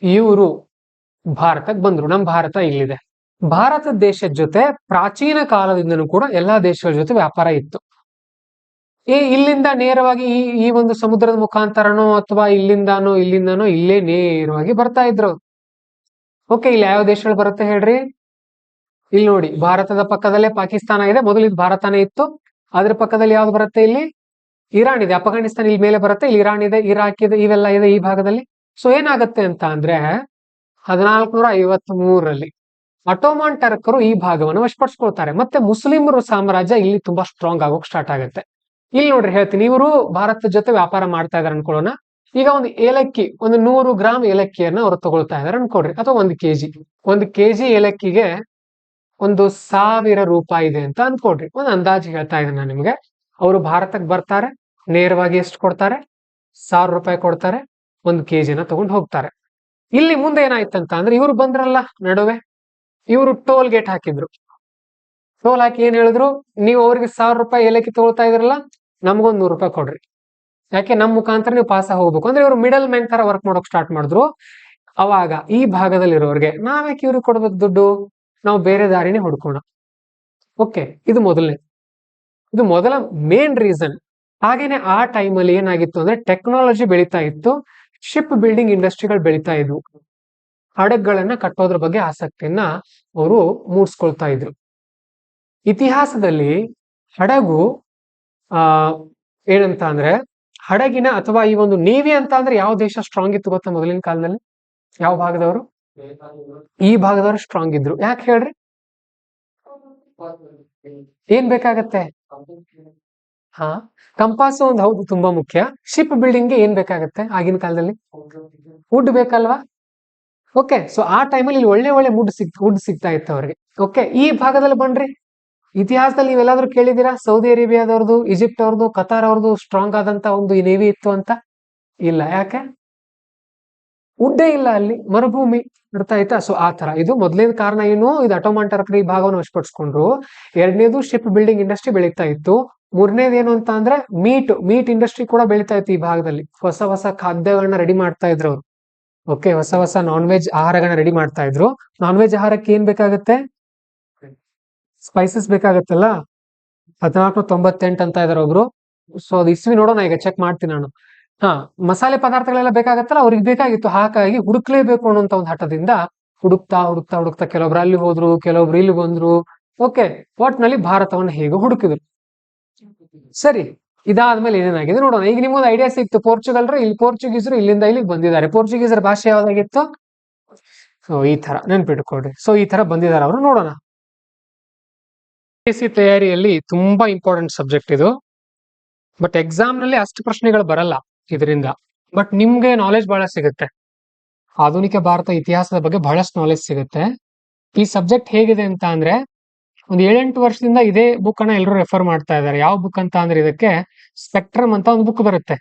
ಇವರು ಭಾರತಕ್ಕೆ ಬಂದ್ರು. ನಮ್ಮ ಭಾರತ ಇಲ್ಲಿದೆ. ಭಾರತ ದೇಶದ ಜೊತೆ ಪ್ರಾಚೀನ ಕಾಲದಿಂದನೂ ಕೂಡ ಎಲ್ಲಾ ದೇಶಗಳ ಜೊತೆ ವ್ಯಾಪಾರ ಇತ್ತು. ಇಲ್ಲಿಂದ ನೇರವಾಗಿ ಈ ಒಂದು ಸಮುದ್ರದ ಮುಖಾಂತರನೋ ಅಥವಾ ಇಲ್ಲಿಂದಾನೋ ಇಲ್ಲೇ ನೇರವಾಗಿ ಬರ್ತಾ ಇದ್ರು. ಓಕೆ, ಇಲ್ಲಿ ಯಾವ ದೇಶಗಳು ಬರುತ್ತೆ ಹೇಳ್ರಿ? ಇಲ್ಲಿ ನೋಡಿ, ಭಾರತದ ಪಕ್ಕದಲ್ಲೇ ಪಾಕಿಸ್ತಾನ ಇದೆ. ಮೊದಲು ಇದು ಭಾರತನೇ ಇತ್ತು. ಅದ್ರ ಪಕ್ಕದಲ್ಲಿ ಯಾವ್ದು ಬರುತ್ತೆ? ಇಲ್ಲಿ ಇರಾನ್ ಇದೆ. ಅಫ್ಘಾನಿಸ್ತಾನ ಇಲ್ಲಿ ಮೇಲೆ ಬರುತ್ತೆ. ಇಲ್ಲಿ ಇರಾನ್ ಇದೆ, ಇರಾಕ್ ಇದೆ, ಇವೆಲ್ಲ ಇದೆ ಈ ಭಾಗದಲ್ಲಿ. ಸೊ ಏನಾಗುತ್ತೆ ಅಂತ ಅಂದ್ರೆ 1453ರಲ್ಲಿ ಅಟೋಮನ್ ಟರ್ಕರು ಈ ಭಾಗವನ್ನು ವಶಪಡಿಸ್ಕೊಳ್ತಾರೆ. ಮತ್ತೆ ಮುಸ್ಲಿಮರು ಸಾಮ್ರಾಜ್ಯ ಇಲ್ಲಿ ತುಂಬಾ ಸ್ಟ್ರಾಂಗ್ ಆಗೋಕ್ ಸ್ಟಾರ್ಟ್ ಆಗುತ್ತೆ. ಇಲ್ಲಿ ನೋಡ್ರಿ ಹೇಳ್ತೀನಿ, ಇವರು ಭಾರತದ ಜೊತೆ ವ್ಯಾಪಾರ ಮಾಡ್ತಾ ಇದಾರೆ ಅನ್ಕೊಳ್ಳೋಣ. ಈಗ ಒಂದು ಏಲಕ್ಕಿ, ಒಂದು 100 ಗ್ರಾಮ್ ಏಲಕ್ಕಿಯನ್ನ ಅವರು ತಗೊಳ್ತಾ ಇದಾರೆ ಅನ್ಕೊಡ್ರಿ, ಅಥವಾ 1 ಕೆಜಿ ಏಲಕ್ಕಿಗೆ 1000 ರೂಪಾಯಿ ಇದೆ ಅಂತ ಅನ್ಕೊಡ್ರಿ. ಒಂದು ಅಂದಾಜು ಹೇಳ್ತಾ ಇದ್ದೀನಿ ನಾನು ನಿಮ್ಗೆ. ಅವರು ಭಾರತಕ್ಕೆ ಬರ್ತಾರೆ, ನೇರವಾಗಿ ಎಷ್ಟು ಕೊಡ್ತಾರೆ? 1000 ರೂಪಾಯಿ ಕೊಡ್ತಾರೆ, 1 ಕೆಜಿನ ತಗೊಂಡು ಹೋಗ್ತಾರೆ. ಇಲ್ಲಿ ಮುಂದೆ ಏನಾಯ್ತಂತ ಅಂದ್ರೆ, ಇವ್ರು ಬಂದ್ರಲ್ಲ ನಡುವೆ, ಇವರು ಟೋಲ್ ಗೇಟ್ ಹಾಕಿದ್ರು. ಟೋಲ್ ಹಾಕಿ ಏನ್ ಹೇಳಿದ್ರು? ನೀವು ಅವ್ರಿಗೆ 1000 ರೂಪಾಯಿ ಏಲಕ್ಕಿ ತಗೊಳ್ತಾ ಇದ್ರಲ್ಲ, ನಮ್ಗೊಂದು 100 ರೂಪಾಯಿ ಕೊಡ್ರಿ. ಯಾಕೆ? ನಮ್ ಮುಖಾಂತರ ನೀವು ಪಾಸ ಹೋಗ್ಬೇಕು ಅಂದ್ರೆ ಇವರು ಮಿಡಲ್ ಮ್ಯಾನ್ ತರ ವರ್ಕ್ ಮಾಡೋಕ್ ಸ್ಟಾರ್ಟ್ ಮಾಡಿದ್ರು. ಅವಾಗ ಈ ಭಾಗದಲ್ಲಿರೋರ್ಗೆ ನಾವ್ಯಾಕೆ ಇವ್ರಿಗೆ ಕೊಡ್ಬೇಕು ದುಡ್ಡು? ನಾವು ಬೇರೆ ದಾರಿನೇ ಹುಡ್ಕೋಣ. ಓಕೆ, ಇದು ಮೊದಲ ಮೇನ್ ರೀಸನ್. ಹಾಗೇನೆ ಆ ಟೈಮಲ್ಲಿ ಏನಾಗಿತ್ತು ಅಂದ್ರೆ, ಟೆಕ್ನಾಲಜಿ ಬೆಳೀತಾ ಇತ್ತು, ಶಿಪ್ ಬಿಲ್ಡಿಂಗ್ ಇಂಡಸ್ಟ್ರಿಗಳು ಬೆಳೀತಾ ಇದ್ವು. ಹಡಗುಗಳನ್ನ ಕಟ್ಟೋದ್ರ ಬಗ್ಗೆ ಆಸಕ್ತಿಯನ್ನ ಅವರು ಮೂಡಿಸ್ಕೊಳ್ತಾ ಇದ್ರು. ಇತಿಹಾಸದಲ್ಲಿ ಹಡಗು ಏನಂತ ಅಂದ್ರೆ, ಹಡಗಿನ ಅಥವಾ ಈ ಒಂದು ನೇವಿ ಅಂತ ಅಂದ್ರೆ ಯಾವ ದೇಶ ಸ್ಟ್ರಾಂಗ್ ಇತ್ತು ಗೊತ್ತಾ? ಮೊದಲಿನ ಕಾಲದಲ್ಲಿ ಯಾವ ಭಾಗದವರು? ಈ ಭಾಗದವರು ಸ್ಟ್ರಾಂಗ್ ಇದ್ರು. ಯಾಕೆ ಹೇಳ್ರಿ? ಏನ್ ಬೇಕಾಗತ್ತೆ? ಹಾ, ಕಂಪಾಸ್ ಒಂದು ಹೌದು, ತುಂಬಾ ಮುಖ್ಯ. ಶಿಪ್ ಬಿಲ್ಡಿಂಗ್ ಗೆ ಏನ್ ಬೇಕಾಗತ್ತೆ ಆಗಿನ ಕಾಲದಲ್ಲಿ? ವುಡ್ ಬೇಕಲ್ವಾ? ಓಕೆ, ಸೊ ಆ ಟೈಮಲ್ಲಿ ಇಲ್ಲಿ ಒಳ್ಳೆ ವುಡ್ ಸಿಗ್ತಾ ಇತ್ತು ಅವ್ರಿಗೆ. ಓಕೆ, ಈ ಭಾಗದಲ್ಲಿ ಬನ್ರಿ. ಇತಿಹಾಸದಲ್ಲಿ ನೀವೆಲ್ಲಾದ್ರೂ ಕೇಳಿದೀರಾ ಸೌದಿ ಅರೇಬಿಯಾದವ್ರದ್ದು, ಈಜಿಪ್ಟ್ ಅವ್ರದ್ದು, ಕತಾರ್ ಅವ್ರದ್ದು ಸ್ಟ್ರಾಂಗ್ ಆದಂತ ಒಂದು ನೇವಿ ಇತ್ತು ಅಂತ? ಇಲ್ಲ. ಯಾಕೆ? ವುಡ್ಡೇ ಇಲ್ಲ ಅಲ್ಲಿ, ಮರುಭೂಮಿ. ಅರ್ಥ ಆಯ್ತಾ? ಸೊ ಆ ತರ ಇದು ಮೊದಲನೇ ಕಾರಣ ಏನು? ಇದು ಅಟೋಮನ್ ಟರ್ಕರ್ ಈ ಭಾಗವನ್ನು ವಶಪಡಿಸ್ಕೊಂಡ್ರು. ಎರಡನೇದು ಶಿಪ್ ಬಿಲ್ಡಿಂಗ್ ಇಂಡಸ್ಟ್ರಿ ಬೆಳೀತಾ ಇತ್ತು. ಮೂರನೇದು ಏನು ಅಂತ ಅಂದ್ರೆ, ಮೀಟ್ ಇಂಡಸ್ಟ್ರಿ ಕೂಡ ಬೆಳೀತಾ ಇತ್ತು ಈ ಭಾಗದಲ್ಲಿ. ಹೊಸ ಖಾದ್ಯಗಳನ್ನ ರೆಡಿ ಮಾಡ್ತಾ ಇದ್ರು ಅವ್ರು. ಓಕೆ, ಹೊಸ ನಾನ್ ವೆಜ್ ಆಹಾರಗಳನ್ನ ರೆಡಿ ಮಾಡ್ತಾ ಇದ್ರು. ನಾನ್ ವೆಜ್ ಆಹಾರಕ್ಕೆ ಏನ್ ಬೇಕಾಗತ್ತೆ? ಸ್ಪೈಸಸ್ ಬೇಕಾಗತ್ತಲ್ಲ. 1498 ಅಂತ ಇದಾರೆ ಒಬ್ರು. ಸೊ ಅದು ಇಸ್ವಿ ನೋಡೋಣ, ಈಗ ಚೆಕ್ ಮಾಡ್ತೀನಿ ನಾನು. ಮಸಾಲೆ ಪದಾರ್ಥಗಳೆಲ್ಲ ಬೇಕಾಗತ್ತಲ್ಲ, ಅವ್ರಿಗೆ ಬೇಕಾಗಿತ್ತು. ಹಾಗಾಗಿ ಹುಡುಕ್ಲೇಬೇಕು ಅನ್ನೋಂತ ಒಂದು ಹಠದಿಂದ ಹುಡುಕ್ತಾ ಕೆಲವೊಬ್ರು ಅಲ್ಲಿ ಹೋದ್ರು, ಕೆಲವೊಬ್ರು ಇಲ್ಲಿ ಬಂದ್ರು. ಓಕೆ, ಒಟ್ನಲ್ಲಿ ಭಾರತವನ್ನ ಹೇಗೆ ಹುಡುಕಿದ್ರು. ಸರಿ, ಇದಾದ್ಮೇಲೆ ಏನೇನಾಗಿದೆ ನೋಡೋಣ. ಈಗ ನಿಮ್ಗೊಂದು ಐಡಿಯಾ ಸಿಕ್ತು. ಇಲ್ಲಿ ಪೋರ್ಚುಗೀಸರು ಇಲ್ಲಿಂದ ಇಲ್ಲಿಗೆ ಬಂದಿದ್ದಾರೆ. ಪೋರ್ಚುಗೀಸರ ಭಾಷೆ ಯಾವ್ದಾಗಿತ್ತು? ಸೊ ಈ ತರ ನೆನ್ಪಿಟ್ಕೊಡ್ರಿ. ಸೊ ಈ ತರ ಬಂದಿದ್ದಾರೆ ಅವರು. ನೋಡೋಣ. PSC ತಯಾರಿಯಲ್ಲಿ ತುಂಬಾ ಇಂಪಾರ್ಟೆಂಟ್ ಸಬ್ಜೆಕ್ಟ್ ಇದು. ಬಟ್ ಎಕ್ಸಾಮ್ ನಲ್ಲಿ ಅಷ್ಟು ಪ್ರಶ್ನೆಗಳು ಬರಲ್ಲ ಇದರಿಂದ. ಬಟ್ ನಿಮ್ಗೆ ನಾಲೆಜ್ ಬಹಳ ಸಿಗುತ್ತೆ. ಆಧುನಿಕ ಭಾರತ ಇತಿಹಾಸದ ಬಗ್ಗೆ ಬಹಳಷ್ಟು ನಾಲೆಜ್ ಸಿಗುತ್ತೆ. ಈ ಸಬ್ಜೆಕ್ಟ್ ಹೇಗಿದೆ ಅಂತ ಅಂದ್ರೆ, ಒಂದು 7-8 ವರ್ಷದಿಂದ ಇದೇ ಬುಕ್ ಅನ್ನ ಎಲ್ಲರೂ ರೆಫರ್ ಮಾಡ್ತಾ ಇದ್ದಾರೆ. ಯಾವ ಬುಕ್ ಅಂತ ಅಂದ್ರೆ, ಇದಕ್ಕೆ ಸ್ಪೆಕ್ಟ್ರಮ್ ಅಂತ ಒಂದು ಬುಕ್ ಬರುತ್ತೆ.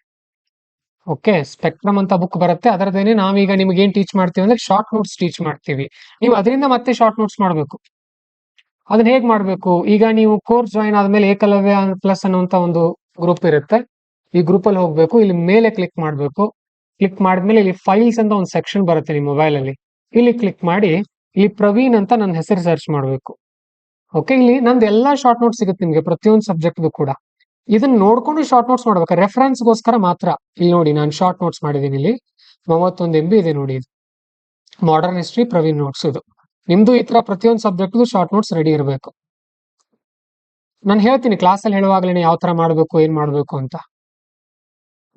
ಓಕೆ, ಸ್ಪೆಕ್ಟ್ರಮ್ ಅಂತ ಬುಕ್ ಬರುತ್ತೆ. ಅದರದೇನೆ ನಾವೀಗ ನಿಮ್ಗೆ ಏನ್ ಟೀಚ್ ಮಾಡ್ತೀವಿ ಅಂದ್ರೆ, ಶಾರ್ಟ್ ನೋಟ್ಸ್ ಟೀಚ್ ಮಾಡ್ತೀವಿ. ನೀವು ಅದರಿಂದ ಮತ್ತೆ ಶಾರ್ಟ್ ನೋಟ್ಸ್ ಮಾಡ್ಬೇಕು. ಅದನ್ನ ಹೇಗ್ ಮಾಡ್ಬೇಕು? ಈಗ ನೀವು ಕೋರ್ಸ್ ಜಾಯಿನ್ ಆದ್ಮೇಲೆ ಏಕಲವ್ಯ ಪ್ಲಸ್ ಅನ್ನುವಂತ ಒಂದು ಗ್ರೂಪ್ ಇರುತ್ತೆ. ಈ ಗ್ರೂಪ್ ಅಲ್ಲಿ ಹೋಗ್ಬೇಕು. ಇಲ್ಲಿ ಮೇಲೆ ಕ್ಲಿಕ್ ಮಾಡ್ಬೇಕು. ಕ್ಲಿಕ್ ಮಾಡಿದ್ಮೇಲೆ ಇಲ್ಲಿ ಫೈಲ್ಸ್ ಅಂತ ಒಂದು ಸೆಕ್ಷನ್ ಬರುತ್ತೆ ನಿಮ್ಮ ಮೊಬೈಲ್ ಅಲ್ಲಿ. ಇಲ್ಲಿ ಕ್ಲಿಕ್ ಮಾಡಿ ಇಲ್ಲಿ ಪ್ರವೀಣ್ ಅಂತ ನನ್ನ ಹೆಸರು ಸರ್ಚ್ ಮಾಡ್ಬೇಕು. ಓಕೆ, ಇಲ್ಲಿ ನಂದು ಎಲ್ಲಾ ಶಾರ್ಟ್ ನೋಟ್ಸ್ ಸಿಗುತ್ತೆ ನಿಮ್ಗೆ, ಪ್ರತಿಯೊಂದು ಸಬ್ಜೆಕ್ಟ್ ಕೂಡ. ಇದನ್ನ ನೋಡ್ಕೊಂಡು ಶಾರ್ಟ್ ನೋಟ್ಸ್ ಮಾಡ್ಬೇಕು, ರೆಫರೆನ್ಸ್ಗೋಸ್ಕರ ಮಾತ್ರ. ಇಲ್ಲಿ ನೋಡಿ, ನಾನು ಶಾರ್ಟ್ ನೋಟ್ಸ್ ಮಾಡಿದ್ದೀನಿ. ಇಲ್ಲಿ 31 MB ಇದೆ ನೋಡಿ. ಇದು ಮಾಡರ್ನ್ ಹಿಸ್ಟ್ರಿ ಪ್ರವೀಣ್ ನೋಟ್ಸ್. ಇದು ನಿಮ್ದು ಈ ತರ ಪ್ರತಿಯೊಂದು ಸಬ್ಜೆಕ್ಟ್ ಶಾರ್ಟ್ ನೋಟ್ಸ್ ರೆಡಿ ಇರಬೇಕು. ನಾನು ಹೇಳ್ತೀನಿ ಕ್ಲಾಸಲ್ಲಿ ಹೇಳುವಾಗಲೇ ಯಾವ ತರ ಮಾಡ್ಬೇಕು, ಏನ್ ಮಾಡ್ಬೇಕು ಅಂತ.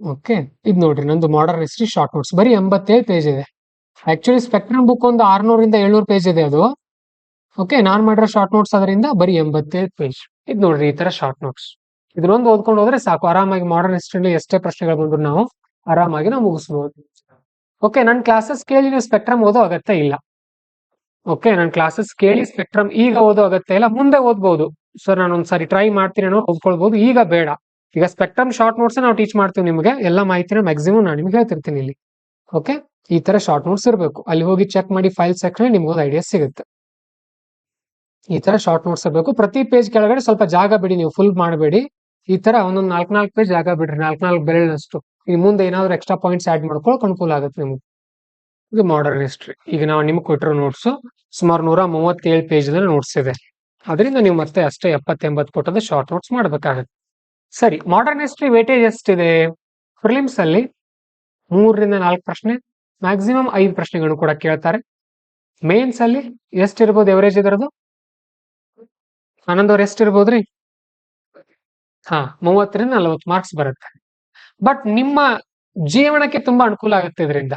ಓಕೆ, ಇದು ನೋಡ್ರಿ, ನಂದು ಮಾಡರ್ನ್ ಹಿಸ್ಟ್ರಿ ಶಾರ್ಟ್ ನೋಟ್ಸ್ ಬರೀ 87 ಪೇಜ್ ಇದೆ. ಆಕ್ಚುಲಿ ಸ್ಪೆಕ್ಟ್ರಮ್ ಬುಕ್ ಒಂದು 600-700 ಪೇಜ್ ಇದೆ ಅದು. ಓಕೆ, ನಾನ್ ಮಾಡಿರೋ ಶಾರ್ಟ್ ನೋಟ್ಸ್ ಅದರಿಂದ ಬರೀ 87 ಪೇಜ್. ಇದು ನೋಡ್ರಿ, ಈ ತರ ಶಾರ್ಟ್ ನೋಟ್ಸ್. ಇದನ್ನೊಂದು ಓದ್ಕೊಂಡು ಹೋದ್ರೆ ಸಾಕು. ಆರಾಮಾಗಿ ಮಾಡರ್ನ್ ಹಿಸ್ಟ್ರಿಲಿ ಎಷ್ಟೇ ಪ್ರಶ್ನೆಗಳು ಬಂದ್ರು ನಾವು ಆರಾಮಾಗಿ ಮುಗಿಸ್ಬೋದು. ಓಕೆ, ನನ್ನ ಕ್ಲಾಸಸ್ ಕೇಳಿ ನೀವು ಸ್ಪೆಕ್ಟ್ರಮ್ ಓದೋ ಅಗತ್ಯ ಇಲ್ಲ. ಓಕೆ, ನನ್ನ ಕ್ಲಾಸಸ್ ಕೇಳಿ ಸ್ಪೆಕ್ಟ್ರಮ್ ಈಗ ಓದೋ ಅಗತ್ಯ ಇಲ್ಲ, ಮುಂದೆ ಓದ್ಬಹುದು. ಸರ್ ನಾನು ಒಂದ್ಸರಿ ಟ್ರೈ ಮಾಡ್ತೀನಿ ಅನ್ನೋ ಓದ್ಕೊಳ್ಬಹುದು. ಈಗ ಬೇಡ. ಈಗ ಸ್ಪೆಕ್ಟ್ರಮ್ ಶಾರ್ಟ್ ನೋಟ್ಸ್ ನಾವು ಟೀಚ್ ಮಾಡ್ತೀವಿ ನಿಮಗೆ. ಎಲ್ಲ ಮಾಹಿತಿನ ಮ್ಯಾಕ್ಸಿಮಮ್ ನಾನು ನಿಮ್ಗೆ ಹೇಳ್ತಿರ್ತೀನಿ ಇಲ್ಲಿ. ಓಕೆ, ಈ ತರ ಶಾರ್ಟ್ ನೋಟ್ಸ್ ಇರಬೇಕು. ಅಲ್ಲಿ ಹೋಗಿ ಚೆಕ್ ಮಾಡಿ ಫೈಲ್ ಸೆಕ್ಷನ್ ನಿಮ್ಗೆ ಒಂದು ಐಡಿಯಾ ಸಿಗುತ್ತೆ. ಈ ತರ ಶಾರ್ಟ್ ನೋಟ್ಸ್ ಇರಬೇಕು. ಪ್ರತಿ ಪೇಜ್ ಕೆಳಗಡೆ ಸ್ವಲ್ಪ ಜಾಗ ಬಿಡಿ, ನೀವು ಫುಲ್ ಮಾಡಬೇಡಿ. ಈ ತರ ಒಂದೊಂದು 4-4 ಪೇಜ್ ಜಾಗ ಬಿಡ್ರಿ, 4-4 ಬೆರಳಿನಷ್ಟು. ಈ ಮುಂದೆ ಏನಾದ್ರು ಎಕ್ಸ್ಟ್ರಾ ಪಾಯಿಂಟ್ಸ್ ಆಡ್ ಮಾಡ್ಕೊಳ್ಳೋಕೆ ಅನುಕೂಲ ಆಗುತ್ತೆ ನಿಮ್ಗೆ. ಇದು ಮಾಡರ್ನ್ ಹಿಸ್ಟ್ರಿ. ಈಗ ನಾವು ನಿಮ್ಗೆ ಕೊಟ್ಟಿರೋ ನೋಟ್ಸ್ ಸುಮಾರು 137 ಪೇಜ್ ನೋಟ್ಸ್ ಇದೆ. ಅದರಿಂದ ನೀವು ಮತ್ತೆ ಅಷ್ಟೇ 70-80 ಪುಟದ ಶಾರ್ಟ್ ನೋಟ್ಸ್ ಮಾಡ್ಬೇಕಾಗತ್ತೆ. ಸರಿ, ಮಾಡರ್ನ್ ಹಿಸ್ಟ್ರಿ ವೇಟೇಜ್ ಎಷ್ಟಿದೆ? ಪ್ರಿಲಿಮ್ಸ್ ಅಲ್ಲಿ 3-4 ಪ್ರಶ್ನೆ, ಮ್ಯಾಕ್ಸಿಮಮ್ 5 ಪ್ರಶ್ನೆಗಳನ್ನು ಕೂಡ ಕೇಳ್ತಾರೆ. ಮೇನ್ಸ್ ಅಲ್ಲಿ ಎಷ್ಟಿರ್ಬೋದು ಎವರೇಜ್ ಇದರದು? ಆನಂದ್ ಅವ್ರು ಎಷ್ಟಿರ್ಬೋದ್ರಿ? 30-40 ಮಾರ್ಕ್ಸ್ ಬರುತ್ತೆ. ಬಟ್ ನಿಮ್ಮ ಜೀವನಕ್ಕೆ ತುಂಬಾ ಅನುಕೂಲ ಆಗುತ್ತೆ ಇದರಿಂದ.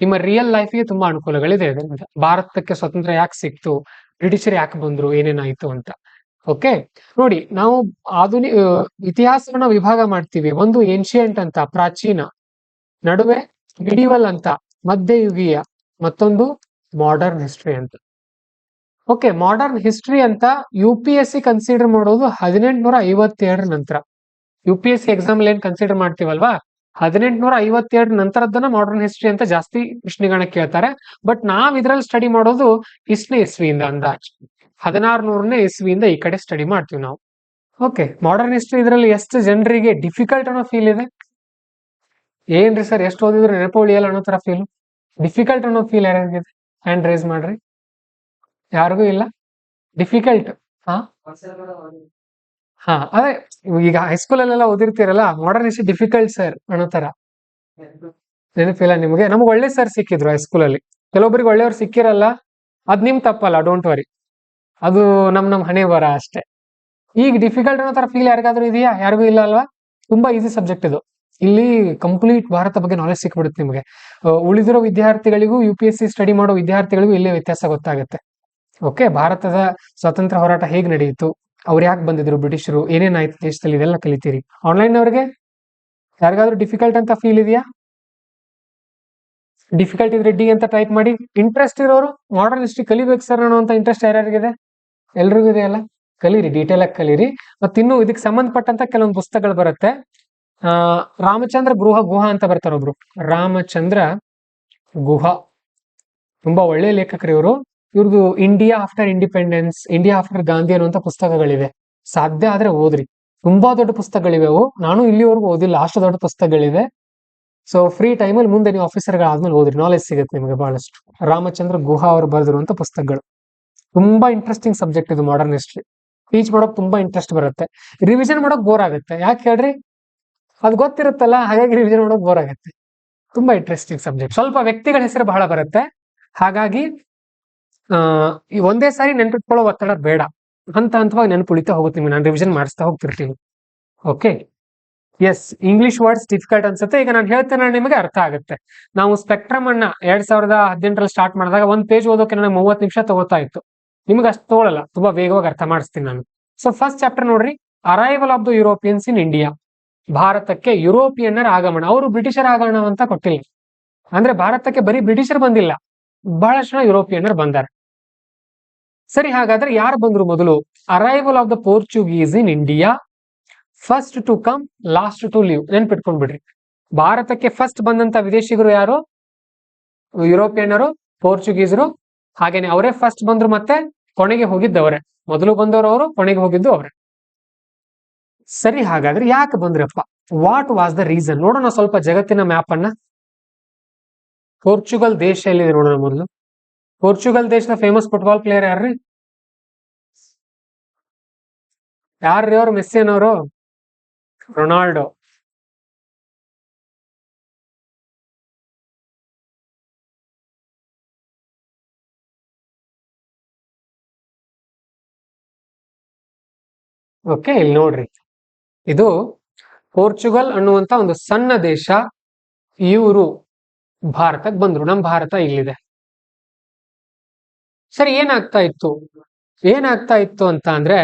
ನಿಮ್ಮ ರಿಯಲ್ ಲೈಫ್ಗೆ ತುಂಬಾ ಅನುಕೂಲಗಳಿದೆ ಇದರಿಂದ. ಭಾರತಕ್ಕೆ ಸ್ವತಂತ್ರ ಯಾಕೆ ಸಿಕ್ತು, ಬ್ರಿಟಿಷರು ಯಾಕೆ ಬಂದ್ರು, ಏನೇನಾಯ್ತು ಅಂತ. ಓಕೆ, ನೋಡಿ, ನಾವು ಆಧುನಿಕ ಇತಿಹಾಸವನ್ನ ವಿಭಾಗ ಮಾಡ್ತೀವಿ. ಒಂದು ಏನ್ಷಿಯಂಟ್ ಅಂತ, ಪ್ರಾಚೀನ, ನಡುವೆ ಮಿಡಿವಲ್ ಅಂತ, ಮಧ್ಯಯುಗೀಯ, ಮತ್ತೊಂದು ಮಾಡರ್ನ್ ಹಿಸ್ಟ್ರಿ ಅಂತ. ಓಕೆ, ಮಾಡರ್ನ್ ಹಿಸ್ಟ್ರಿ ಅಂತ UPSC ಕನ್ಸಿಡರ್ ಮಾಡೋದು 1852 ನಂತರ. UPSC ಎಕ್ಸಾಮ್ ಏನ್ ಕನ್ಸಿಡರ್ ಮಾಡ್ತೀವಲ್ವಾ, 1852 ನಂತರದನ್ನ ಮಾಡರ್ನ್ ಹಿಸ್ಟ್ರಿ ಅಂತ ಜಾಸ್ತಿ ಪ್ರಶ್ನೆಗಳನ್ನ ಕೇಳ್ತಾರೆ. ಬಟ್ ನಾವ್ ಇದ್ರಲ್ಲಿ ಸ್ಟಡಿ ಮಾಡೋದು ಇಸ್ನೇ ಇಸ್ವಿಯಿಂದ, ಅಂದಾಜ್ 1600ನೇ ಇಸ್ವಿಯಿಂದ ಈ ಕಡೆ ಸ್ಟಡಿ ಮಾಡ್ತೀವಿ ನಾವು. ಓಕೆ, ಮಾಡರ್ನ್ ಹಿಸ್ಟ್ರಿ ಇದ್ರಲ್ಲಿ ಎಷ್ಟು ಜನರಿಗೆ ಡಿಫಿಕಲ್ಟ್ ಅನ್ನೋ ಫೀಲ್ ಇದೆ? ಏನ್ರಿ ಸರ್, ಎಷ್ಟು ಓದಿದ್ರು ನೆನಪು ಉಳಿಯಲ್ಲ ಅನ್ನೋ ತರ ಫೀಲ್, ಡಿಫಿಕಲ್ಟ್ ಅನ್ನೋ ಫೀಲ್ ಯಾರಿಗಿದೆ? ಹ್ಯಾಂಡ್ ರೈಸ್ ಮಾಡ್ರಿ. ಯಾರಿಗೂ ಇಲ್ಲ ಡಿಫಿಕಲ್ಟ್? ಅದೇ ಈಗ ಹೈಸ್ಕೂಲ್ ಅಲ್ಲೆಲ್ಲ ಓದಿರ್ತೀರಲ್ಲ, ಮಾಡರ್ನ್ ಹಿಸ್ಟ್ರಿ ಡಿಫಿಕಲ್ಟ್ ಸರ್ ಅನ್ನೋ ತರ ನೆನಪಿಲ್ಲ ನಿಮ್ಗೆ? ನಮ್ಗೆ ಒಳ್ಳೆ ಸರ್ ಸಿಕ್ಕಿದ್ರು ಹೈಸ್ಕೂಲ್ ಅಲ್ಲಿ. ಕೆಲವೊಬ್ಬರಿಗೆ ಒಳ್ಳೆಯವ್ರು ಸಿಕ್ಕಿರಲ್ಲ, ಅದ್ ನಿಮ್ ತಪ್ಪಲ್ಲ, ಡೋಂಟ್ ವರಿ, ಅದು ನಮ್ ಹಣೆ ಬರ ಅಷ್ಟೇ. ಈಗ ಡಿಫಿಕಲ್ಟ್ ಅನ್ನೋ ತರ ಫೀಲ್ ಯಾರಿಗಾದ್ರೂ ಇದೆಯಾ? ಯಾರಿಗೂ ಇಲ್ಲ ಅಲ್ವಾ? ತುಂಬಾ ಈಸಿ ಸಬ್ಜೆಕ್ಟ್ ಇದು. ಇಲ್ಲಿ ಕಂಪ್ಲೀಟ್ ಭಾರತ ಬಗ್ಗೆ ನಾಲೆಜ್ ಸಿಕ್ಬಿಡುತ್ತೆ ನಿಮಗೆ. ಉಳಿದಿರೋ ವಿದ್ಯಾರ್ಥಿಗಳಿಗೂ UPSC ಸ್ಟಡಿ ಮಾಡೋ ವಿದ್ಯಾರ್ಥಿಗಳಿಗೂ ಇಲ್ಲೇ ವ್ಯತ್ಯಾಸ ಗೊತ್ತಾಗುತ್ತೆ. ಓಕೆ, ಭಾರತದ ಸ್ವಾತಂತ್ರ್ಯ ಹೋರಾಟ ಹೇಗ್ ನಡೆಯಿತು, ಅವ್ರು ಯಾಕೆ ಬಂದಿದ್ರು ಬ್ರಿಟಿಷರು, ಏನೇನಾಯ್ತು ದೇಶದಲ್ಲಿ, ಇದೆಲ್ಲ ಕಲಿತೀರಿ. ಆನ್ಲೈನ್ ಅವ್ರಿಗೆ ಯಾರಿಗಾದ್ರೂ ಡಿಫಿಕಲ್ಟ್ ಅಂತ ಫೀಲ್ ಇದೆಯಾ? ಡಿಫಿಕಲ್ಟ್ ಇದ್ರೆ D ಅಂತ ಟೈಪ್ ಮಾಡಿ. ಇಂಟ್ರೆಸ್ಟ್ ಇರೋರು ಮಾಡರ್ನ್ ಹಿಸ್ಟ್ರಿ ಕಲಿಬೇಕು ಸರ್ ಅನ್ನೋ ಅಂತ ಇಂಟ್ರೆಸ್ಟ್ ಯಾರ್ಯಾರಿಗಿದೆ? ಎಲ್ರಿಗೂ ಇದೆಯಲ್ಲ, ಕಲೀರಿ, ಡೀಟೇಲ್ ಆಗಿ ಕಲೀರಿ. ಮತ್ತಿನ್ನು ಇದಕ್ಕೆ ಸಂಬಂಧಪಟ್ಟಂತ ಕೆಲವೊಂದು ಪುಸ್ತಕಗಳು ಬರುತ್ತೆ. ರಾಮಚಂದ್ರ ಗುಹಾ ಅಂತ ಬರ್ತಾರೆ ಒಬ್ರು, ರಾಮಚಂದ್ರ ಗುಹಾ, ತುಂಬಾ ಒಳ್ಳೆ ಲೇಖಕರು ಇವರು. ಇವ್ರದ್ದು India after independence, India after Gandhi ಅನ್ನುವಂತ ಪುಸ್ತಕಗಳಿವೆ. ಸಾಧ್ಯ ಆದ್ರೆ ಓದ್ರಿ, ತುಂಬಾ ದೊಡ್ಡ ಪುಸ್ತಕಗಳಿವೆ ಅವು. ನಾನು ಇಲ್ಲಿವರೆಗೂ ಓದಿಲ್ಲ, ಅಷ್ಟು ದೊಡ್ಡ ಪುಸ್ತಕಗಳಿವೆ. ಸೊ ಫ್ರೀ ಟೈಮಲ್ಲಿ ಮುಂದೆ ನೀವು ಆಫೀಸರ್ಗಳಾದ್ಮೇಲೆ ಓದ್ರಿ, ನಾಲೆಜ್ ಸಿಗುತ್ತೆ ನಿಮಗೆ ಬಹಳಷ್ಟು. ರಾಮಚಂದ್ರ ಗುಹಾ ಅವರು ಬರೆದಿರುವಂತ ಪುಸ್ತಕಗಳು. ತುಂಬಾ ಇಂಟ್ರೆಸ್ಟಿಂಗ್ ಸಬ್ಜೆಕ್ಟ್ ಇದು ಮಾಡರ್ನ್ ಹಿಸ್ಟ್ರಿ. ಟೀಚ್ ಮಾಡೋಕ್ ತುಂಬಾ ಇಂಟ್ರೆಸ್ಟ್ ಬರುತ್ತೆ, ರಿವಿಷನ್ ಮಾಡೋಕ್ ಬೋರ್ ಆಗುತ್ತೆ. ಯಾಕೆ ಹೇಳ್ರಿ? ಅದು ಗೊತ್ತಿರುತ್ತಲ್ಲ, ಹಾಗಾಗಿ ರಿವಿಷನ್ ಮಾಡೋಕ್ ಬೋರ್ ಆಗುತ್ತೆ. ತುಂಬಾ ಇಂಟ್ರೆಸ್ಟಿಂಗ್ ಸಬ್ಜೆಕ್ಟ್. ಸ್ವಲ್ಪ ವ್ಯಕ್ತಿಗಳ ಹೆಸರು ಬಹಳ ಬರುತ್ತೆ, ಹಾಗಾಗಿ ಈ ಒಂದೇ ಸಾರಿ ನೆನ್ಪಿಟ್ಕೊಳ್ಳೋ ಒತ್ತಡ ಬೇಡ, ಹಂತ ಹಂತವಾಗಿ ನೆನಪುಳಿತಾ ಹೋಗುತ್ತೆ ನಿಮ್ಗೆ. ನಾನು ರಿವಿಷನ್ ಮಾಡಿಸ್ತಾ ಹೋಗ್ತಿರ್ತೀನಿ. Okay, yes, English words difficult ಅನ್ಸುತ್ತೆ. ಈಗ ನಾನು ಹೇಳ್ತೇನೆ, ನಿಮಗೆ ಅರ್ಥ ಆಗುತ್ತೆ. ನಾವು ಸ್ಪೆಕ್ಟ್ರಮ್ ಅನ್ನ 2018ರಲ್ಲಿ ಸ್ಟಾರ್ಟ್ ಮಾಡಿದಾಗ ಒಂದ್ ಪೇಜ್ ಓದೋಕೆ ನನಗೆ 30 ನಿಮಿಷ ತಗೋತಾ ಇತ್ತು. ನಿಮ್ಗೆ ಅಷ್ಟು ತಗೊಳ್ಳಲ್ಲ, ತುಂಬಾ ವೇಗವಾಗಿ ಅರ್ಥ ಮಾಡಿಸ್ತೀನಿ ನಾನು. ಸೊ ಫಸ್ಟ್ ಚಾಪ್ಟರ್ ನೋಡ್ರಿ, arrival of the Europeans in India. ಭಾರತಕ್ಕೆ ಯುರೋಪಿಯನ್ನರ ಆಗಮನ. ಅವರು ಬ್ರಿಟಿಷರ ಆಗಮನ ಅಂತ ಕೊಟ್ಟಿಲ್ಲ, ಅಂದ್ರೆ ಭಾರತಕ್ಕೆ ಬರೀ ಬ್ರಿಟಿಷರು ಬಂದಿಲ್ಲ, ಬಹಳಷ್ಟು ಜನ ಯುರೋಪಿಯನ್ನರು ಬಂದಾರೆ. ಸರಿ, ಹಾಗಾದ್ರೆ ಯಾರು ಬಂದ್ರು ಮೊದಲು? Arrival of the Portuguese in India, first to come last to leave. ನೆನ್ಪಿಟ್ಕೊಂಡ್ಬಿಡ್ರಿ, ಭಾರತಕ್ಕೆ ಫಸ್ಟ್ ಬಂದಂತ ವಿದೇಶಿಗರು ಯಾರು? ಯುರೋಪಿಯನ್ನರು, ಪೋರ್ಚುಗೀಸರು. ಹಾಗೇನೆ ಅವರೇ ಫಸ್ಟ್ ಬಂದ್ರು, ಮತ್ತೆ ಕೊನೆಗೆ ಹೋಗಿದ್ದವರೇ. ಮೊದಲು ಬಂದವರು ಅವರು, ಕೊನೆಗೆ ಹೋಗಿದ್ದು ಅವರೇ. ಸರಿ, ಹಾಗಾದ್ರೆ ಯಾಕೆ ಬಂದ್ರಪ್ಪ? What was the reason? ನೋಡೋಣ ಸ್ವಲ್ಪ ಜಗತ್ತಿನ ಮ್ಯಾಪ್ ಅನ್ನ. ಪೋರ್ಚುಗಲ್ ದೇಶ ಎಲ್ಲಿದೆ ನೋಡೋಣ ಮೊದಲು. ಪೋರ್ಚುಗಲ್ ದೇಶದ ಫೇಮಸ್ ಫುಟ್ಬಾಲ್ ಪ್ಲೇಯರ್ ಯಾರ್ರಿ? ಯಾರ್ರಿ ಅವರು? ಮೆಸ್ಸಿ ಅನ್ನೋರು? ರೊನಾಲ್ಡೋ. ಓಕೆ, ಇಲ್ಲಿ ನೋಡ್ರಿ, ಇದು ಪೋರ್ಚುಗಲ್ ಅನ್ನುವಂತ ಒಂದು ಸಣ್ಣ ದೇಶ. ಇವರು ಭಾರತಕ್ಕೆ ಬಂದ್ರು. ನಮ್ ಭಾರತ ಇಲ್ಲಿದೆ. ಸರಿ, ಏನಾಗ್ತಾ ಇತ್ತು ಅಂತ ಅಂದ್ರೆ,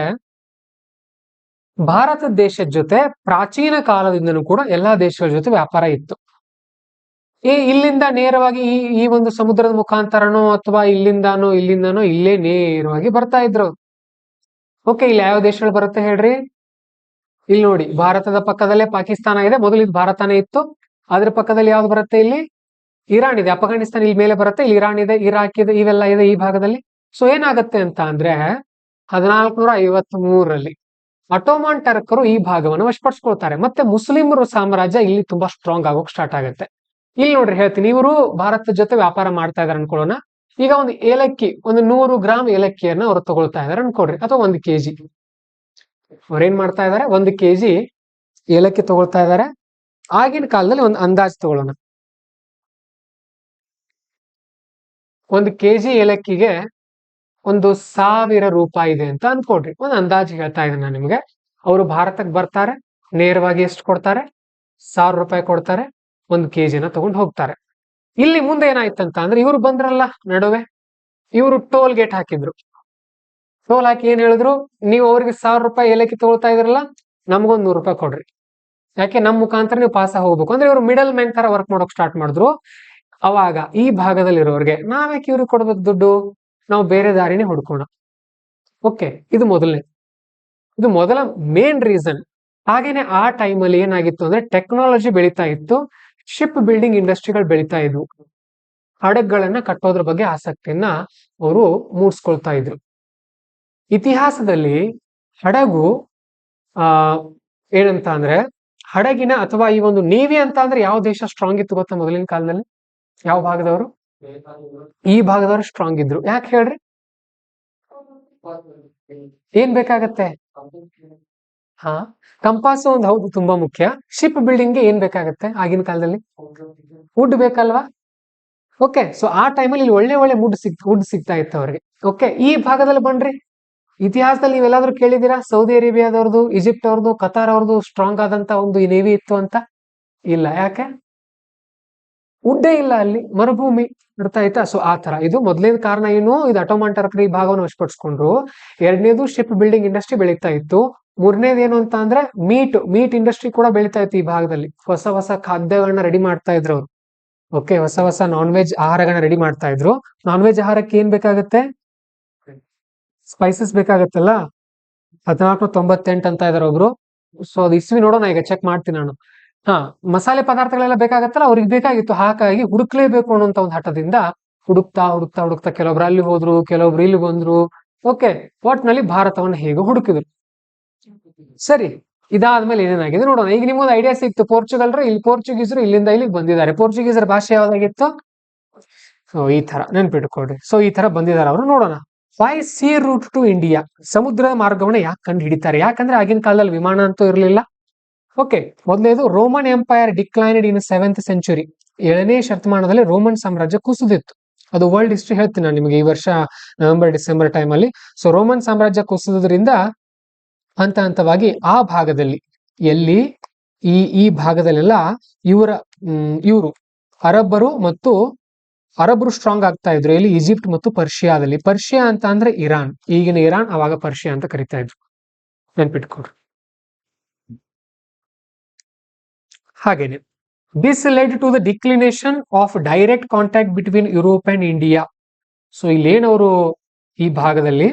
ಭಾರತ ದೇಶದ ಜೊತೆ ಪ್ರಾಚೀನ ಕಾಲದಿಂದನೂ ಕೂಡ ಎಲ್ಲಾ ದೇಶಗಳ ಜೊತೆ ವ್ಯಾಪಾರ ಇತ್ತು. ಇಲ್ಲಿಂದ ನೇರವಾಗಿ ಈ ಒಂದು ಸಮುದ್ರದ ಮುಖಾಂತರನೋ ಅಥವಾ ಇಲ್ಲಿಂದಾನೋ ಇಲ್ಲೇ ನೇರವಾಗಿ ಬರ್ತಾ ಇದ್ರು. ಓಕೆ, ಇಲ್ಲಿ ಯಾವ ದೇಶಗಳು ಬರುತ್ತೆ ಹೇಳ್ರಿ? ಇಲ್ಲಿ ನೋಡಿ, ಭಾರತದ ಪಕ್ಕದಲ್ಲೇ ಪಾಕಿಸ್ತಾನ ಇದೆ. ಮೊದಲು ಇದು ಭಾರತನೇ ಇತ್ತು. ಅದ್ರ ಪಕ್ಕದಲ್ಲಿ ಯಾವ್ದು ಬರುತ್ತೆ? ಇಲ್ಲಿ ಇರಾನ್ ಇದೆ. ಅಫ್ಘಾನಿಸ್ತಾನ ಇಲ್ಲಿ ಮೇಲೆ ಬರುತ್ತೆ. ಇಲ್ಲಿ ಇರಾನ್ ಇದೆ, ಇರಾಕ್ ಇದೆ, ಇವೆಲ್ಲ ಇದೆ ಈ ಭಾಗದಲ್ಲಿ. ಸೊ ಏನಾಗುತ್ತೆ ಅಂತ ಅಂದ್ರೆ, 1453ರಲ್ಲಿ ಅಟೋಮನ್ ಟರ್ಕರು ಈ ಭಾಗವನ್ನು ವಶಪಡಿಸ್ಕೊಳ್ತಾರೆ. ಮತ್ತೆ ಮುಸ್ಲಿಮರು ಸಾಮ್ರಾಜ್ಯ ಇಲ್ಲಿ ತುಂಬಾ ಸ್ಟ್ರಾಂಗ್ ಆಗೋಕ್ ಸ್ಟಾರ್ಟ್ ಆಗುತ್ತೆ. ಇಲ್ಲಿ ನೋಡ್ರಿ ಹೇಳ್ತೀನಿ, ಇವರು ಭಾರತದ ಜೊತೆ ವ್ಯಾಪಾರ ಮಾಡ್ತಾ ಇದಾರೆ ಅನ್ಕೊಳ್ಳೋಣ. ಈಗ ಒಂದು ಏಲಕ್ಕಿ, ಒಂದು 100 ಗ್ರಾಮ್ ಏಲಕ್ಕಿಯನ್ನ ಅವ್ರು ತಗೊಳ್ತಾ ಇದಾರೆ ಅನ್ಕೊಡ್ರಿ, ಅಥವಾ 1 ಕೆಜಿ. ಅವ್ರೇನ್ ಮಾಡ್ತಾ ಇದಾರೆ, 1 ಕೆಜಿ ಏಲಕ್ಕಿ ತಗೊಳ್ತಾ ಇದಾರೆ. ಆಗಿನ ಕಾಲದಲ್ಲಿ ಒಂದು ಅಂದಾಜು ತಗೊಳ್ಳೋಣ. 1 ಕೆಜಿ ಏಲಕ್ಕಿಗೆ 1,000 ರೂಪಾಯಿ ಇದೆ ಅಂತ ಅನ್ಕೊಡ್ರಿ, ಒಂದು ಅಂದಾಜು ಹೇಳ್ತಾ ಇದ್ದೀನಿ ನಾನು ನಿಮ್ಗೆ. ಅವರು ಭಾರತಕ್ಕೆ ಬರ್ತಾರೆ, ನೇರವಾಗಿ ಎಷ್ಟು ಕೊಡ್ತಾರೆ, 1000 ರೂಪಾಯಿ ಕೊಡ್ತಾರೆ, 1 ಕೆಜಿನ ತಗೊಂಡು ಹೋಗ್ತಾರೆ. ಇಲ್ಲಿ ಮುಂದೆ ಏನಾಯ್ತಂತ ಅಂದ್ರೆ, ಇವ್ರು ಬಂದ್ರಲ್ಲ ನಡುವೆ, ಇವರು ಟೋಲ್ ಗೇಟ್ ಹಾಕಿದ್ರು. ಟೋಲ್ ಹಾಕಿ ಏನ್ ಹೇಳಿದ್ರು, ನೀವು ಅವ್ರಿಗೆ 1000 ರೂಪಾಯಿ ಏಲಕ್ಕಿ ತಗೊಳ್ತಾ ಇದ್ರಲ್ಲ, ನಮ್ಗೊಂದು 100 ರೂಪಾಯಿ ಕೊಡ್ರಿ, ಯಾಕೆ ನಮ್ಮ ಮುಖಾಂತರ ನೀವು ಪಾಸ ಹೋಗ್ಬೇಕು ಅಂದ್ರೆ. ಇವರು ಮಿಡಲ್ ಮ್ಯಾನ್ ತರ ವರ್ಕ್ ಮಾಡೋಕ್ ಸ್ಟಾರ್ಟ್ ಮಾಡಿದ್ರು. ಅವಾಗ ಈ ಭಾಗದಲ್ಲಿರೋರಿಗೆ ನಾವ್ಯಾಕೆ ಇವ್ರಿಗೆ ಕೊಡ್ಬೇಕು ದುಡ್ಡು, ನಾವು ಬೇರೆ ದಾರಿನೇ ಹುಡ್ಕೋಣ. ಓಕೆ, ಇದು ಮೊದಲ ಮೇನ್ ರೀಸನ್. ಹಾಗೇನೆ ಆ ಟೈಮಲ್ಲಿ ಏನಾಗಿತ್ತು ಅಂದ್ರೆ, ಟೆಕ್ನಾಲಜಿ ಬೆಳೀತಾ ಇತ್ತು, ಶಿಪ್ ಬಿಲ್ಡಿಂಗ್ ಇಂಡಸ್ಟ್ರಿಗಳು ಬೆಳೀತಾ ಇದ್ವು. ಹಡಗುಗಳನ್ನ ಕಟ್ಟೋದ್ರ ಬಗ್ಗೆ ಆಸಕ್ತಿಯನ್ನ ಅವರು ಮೂಡಿಸ್ಕೊಳ್ತಾ ಇದ್ರು. ಇತಿಹಾಸದಲ್ಲಿ ಹಡಗು ಏನಂತ ಅಂದ್ರೆ, ಹಡಗಿನ ಅಥವಾ ಈ ಒಂದು ನೇವಿ ಅಂತ ಅಂದ್ರೆ ಯಾವ ದೇಶ ಸ್ಟ್ರಾಂಗ್ ಇತ್ತು ಗೊತ್ತಾ ಮೊದಲಿನ ಕಾಲದಲ್ಲಿ? ಯಾವ ಭಾಗದವರು? ಈ ಭಾಗದವರು ಸ್ಟ್ರಾಂಗ್ ಇದ್ರು. ಯಾಕೆ ಹೇಳ್ರಿ? ಏನ್ ಬೇಕಾಗತ್ತೆ? ಹಾ, ಕಂಪಾಸ್ ಒಂದು ಹೌದು, ತುಂಬಾ ಮುಖ್ಯ. ಶಿಪ್ ಬಿಲ್ಡಿಂಗ್ ಗೆ ಏನ್ ಬೇಕಾಗತ್ತೆ ಆಗಿನ ಕಾಲದಲ್ಲಿ? ವುಡ್ ಬೇಕಲ್ವಾ? ಓಕೆ, ಸೊ ಆ ಟೈಮಲ್ಲಿ ಇಲ್ಲಿ ಒಳ್ಳೆ ಒಳ್ಳೆ ವುಡ್ ಸಿಗ್ತಾ ಇತ್ತು ಅವ್ರಿಗೆ. ಓಕೆ, ಈ ಭಾಗದಲ್ಲಿ ಬನ್ರಿ, ಇತಿಹಾಸದಲ್ಲಿ ನೀವೆಲ್ಲಾದ್ರೂ ಕೇಳಿದೀರಾ ಸೌದಿ ಅರೇಬಿಯಾದವ್ರದ್ದು, ಈಜಿಪ್ಟ್ ಅವ್ರದ್ದು, ಕತಾರ್ ಅವ್ರದ್ದು ಸ್ಟ್ರಾಂಗ್ ಆದಂತ ಒಂದು ನೇವಿ ಇತ್ತು ಅಂತ? ಇಲ್ಲ. ಯಾಕೆ? ವುಡ್ಡೇ ಇಲ್ಲ ಅಲ್ಲಿ, ಮರುಭೂಮಿ. ಅರ್ಥ ಆಯ್ತಾ? ಸೊ ಆ ತರ ಇದು ಮೊದಲನೇ ಕಾರಣ ಏನು, ಇದು ಅಟೋಮನ್ ಟರ್ಕರ್ ಈ ಭಾಗವನ್ನು ವಶಪಡಿಸ್ಕೊಂಡ್ರು. ಎರಡನೇದು ಶಿಪ್ ಬಿಲ್ಡಿಂಗ್ ಇಂಡಸ್ಟ್ರಿ ಬೆಳೀತಾ ಇತ್ತು. ಮೂರನೇದು ಏನು ಅಂತ ಅಂದ್ರೆ, ಮೀಟ್ ಇಂಡಸ್ಟ್ರಿ ಕೂಡ ಬೆಳೀತಾ ಇತ್ತು ಈ ಭಾಗದಲ್ಲಿ. ಹೊಸ ಹೊಸ ಖಾದ್ಯಗಳನ್ನ ರೆಡಿ ಮಾಡ್ತಾ ಇದ್ರು ಅವ್ರು. ಓಕೆ, ಹೊಸ ನಾನ್ ವೆಜ್ ಆಹಾರಗಳನ್ನ ರೆಡಿ ಮಾಡ್ತಾ ಇದ್ರು. ನಾನ್ ವೆಜ್ ಆಹಾರಕ್ಕೆ ಏನ್ ಬೇಕಾಗತ್ತೆ? ಸ್ಪೈಸಸ್ ಬೇಕಾಗತ್ತಲ್ಲ. 1498 ಅಂತ ಇದಾರೆ ಒಬ್ರು. ಸೊ ಅದು ಇಸ್ವಿ ನೋಡೋಣ, ಈಗ ಚೆಕ್ ಮಾಡ್ತೀನಿ ನಾನು. ಮಸಾಲೆ ಪದಾರ್ಥಗಳೆಲ್ಲ ಬೇಕಾಗತ್ತಲ್ಲ, ಅವ್ರಿಗೆ ಬೇಕಾಗಿತ್ತು. ಹಾಗಾಗಿ ಹುಡುಕ್ಲೇಬೇಕು ಅನ್ನೋಂತ ಒಂದು ಹಠದಿಂದ ಹುಡುಕ್ತಾ ಕೆಲವೊಬ್ರು ಅಲ್ಲಿ ಹೋದ್ರು, ಕೆಲವೊಬ್ರು ಇಲ್ಲಿ ಬಂದ್ರು. ಓಕೆ, ಒಟ್ನಲ್ಲಿ ಭಾರತವನ್ನ ಹೇಗೆ ಹುಡುಕಿದ್ರು. ಸರಿ, ಇದಾದ್ಮೇಲೆ ಏನೇನಾಗಿದೆ ನೋಡೋಣ. ಈಗ ನಿಮ್ಗೊಂದು ಐಡಿಯಾ ಸಿಕ್ತು, ಇಲ್ಲಿ ಪೋರ್ಚುಗೀಸರು ಇಲ್ಲಿಂದ ಇಲ್ಲಿಗೆ ಬಂದಿದ್ದಾರೆ. ಪೋರ್ಚುಗೀಸರ ಭಾಷೆ ಯಾವ್ದಾಗಿತ್ತು? ಸೊ ಈ ತರ ನೆನ್ಪಿಟ್ಕೊಡ್ರಿ. ಸೊ ಈ ತರ ಬಂದಿದ್ದಾರೆ ಅವರು. ನೋಡೋಣ, why sea route to India, ಸಮುದ್ರದ ಮಾರ್ಗವನ್ನ ಯಾಕೆ ಕಂಡು ಹಿಡಿತಾರೆ? ಯಾಕಂದ್ರೆ ಆಗಿನ ಕಾಲದಲ್ಲಿ ವಿಮಾನ ಅಂತೂ ಇರಲಿಲ್ಲ. ಓಕೆ, ಮೊದಲನೇದು ರೋಮನ್ ಎಂಪೈರ್ ಡಿಕ್ಲೈನ್ಡ್ ಇನ್ 7th ಸೆಂಚುರಿ. 7ನೇ ಶತಮಾನದಲ್ಲಿ ರೋಮನ್ ಸಾಮ್ರಾಜ್ಯ ಕುಸಿದಿತ್ತು. ಅದು ವರ್ಲ್ಡ್ ಹಿಸ್ಟ್ರಿ ಹೇಳ್ತೀನಿ ನಾನು ನಿಮಗೆ ಈ ವರ್ಷ ನವೆಂಬರ್-ಡಿಸೆಂಬರ್ ಟೈಮಲ್ಲಿ. ಸೊ ರೋಮನ್ ಸಾಮ್ರಾಜ್ಯ ಕುಸಿದ್ರಿಂದ ಹಂತ ಹಂತವಾಗಿ ಆ ಭಾಗದಲ್ಲಿ, ಎಲ್ಲಿ ಈ ಭಾಗದಲ್ಲೆಲ್ಲ ಇವರು ಅರಬ್ಬರು ಸ್ಟ್ರಾಂಗ್ ಆಗ್ತಾ ಇದ್ರು. ಇಲ್ಲಿ ಈಜಿಪ್ಟ್ ಮತ್ತು ಪರ್ಷಿಯಾದಲ್ಲಿ. ಪರ್ಷಿಯಾ ಅಂತ ಅಂದ್ರೆ ಇರಾನ್, ಈಗಿನ ಇರಾನ್, ಅವಾಗ ಪರ್ಷಿಯಾ ಅಂತ ಕರಿತಾ ಇದ್ರು. ನೆನ್ಪಿಟ್ಕೊಡ್ರಿ. ಹಾಗೇನೆ this led to the declination of direct contact between Europe and India. So ಇಲ್ಲೇನವರು ಈ ಭಾಗದಲ್ಲಿ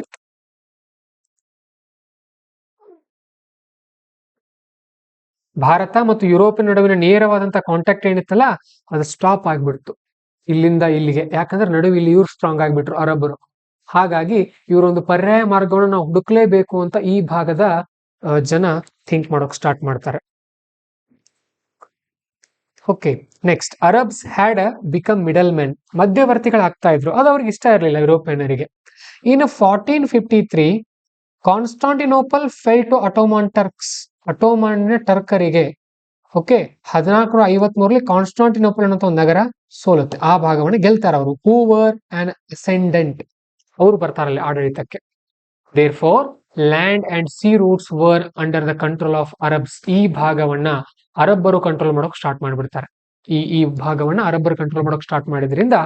ಭಾರತ ಮತ್ತು ಯುರೋಪಿನ ನಡುವಿನ ನೇರವಾದಂತಹ ಕಾಂಟ್ಯಾಕ್ಟ್ ಏನಿತ್ತಲ್ಲ, ಅದು ಸ್ಟಾಪ್ ಆಗ್ಬಿಡ್ತು ಇಲ್ಲಿಂದ ಇಲ್ಲಿಗೆ. ಯಾಕಂದ್ರೆ ನಡುವೆ ಇಲ್ಲಿ ಇವ್ರು ಸ್ಟ್ರಾಂಗ್ ಆಗ್ಬಿಟ್ರು, ಅರಬ್ಬರು. ಹಾಗಾಗಿ ಇವರೊಂದು ಪರ್ಯಾಯ ಮಾರ್ಗವನ್ನು ನಾವು ಹುಡುಕ್ಲೇಬೇಕು ಅಂತ ಈ ಭಾಗದ ಜನ ಥಿಂಕ್ ಮಾಡೋಕ್ ಸ್ಟಾರ್ಟ್ ಮಾಡ್ತಾರೆ. Okay, next, Arabs had become middle men. ಮಧ್ಯವರ್ತಿಗಳಾಗ್ತಾ ಇದ್ರು. ಅದು ಅವ್ರಿಗೆ ಇಷ್ಟ ಇರಲಿಲ್ಲ ಯುರೋಪಿಯನ್ನರಿಗೆ. In 1453 Constantinople fell to Ottoman Turks. Ottoman ಟರ್ಕರಿಗೆ. ಓಕೆ, 1453 ಕಾನ್ಸ್ಟಾಂಟಿನೋಪಲ್ ಅನ್ನೋ ಒಂದು ನಗರ ಸೋಲುತ್ತೆ. ಆ ಭಾಗವನ್ನು ಗೆಲ್ತಾರೆ ಅವರು. ಹೂ ವರ್ ಆನ್ ಅಸೆಂಡೆಂಟ್, ಅವರು ಬರ್ತಾರಲ್ಲಿ ಆಡಳಿತಕ್ಕೆ. Therefore land and sea routes were under the control of Arabs. ಈ ಭಾಗವನ್ನ ಅರಬ್ಬರು ಕಂಟ್ರೋಲ್ ಮಾಡೋಕ್ ಸ್ಟಾರ್ಟ್ ಮಾಡ್ಬಿಡ್ತಾರೆ. ಈ ಭಾಗವನ್ನ ಅರಬ್ಬರು ಕಂಟ್ರೋಲ್ ಮಾಡೋಕ್ ಸ್ಟಾರ್ಟ್ ಮಾಡಿದ್ರಿಂದ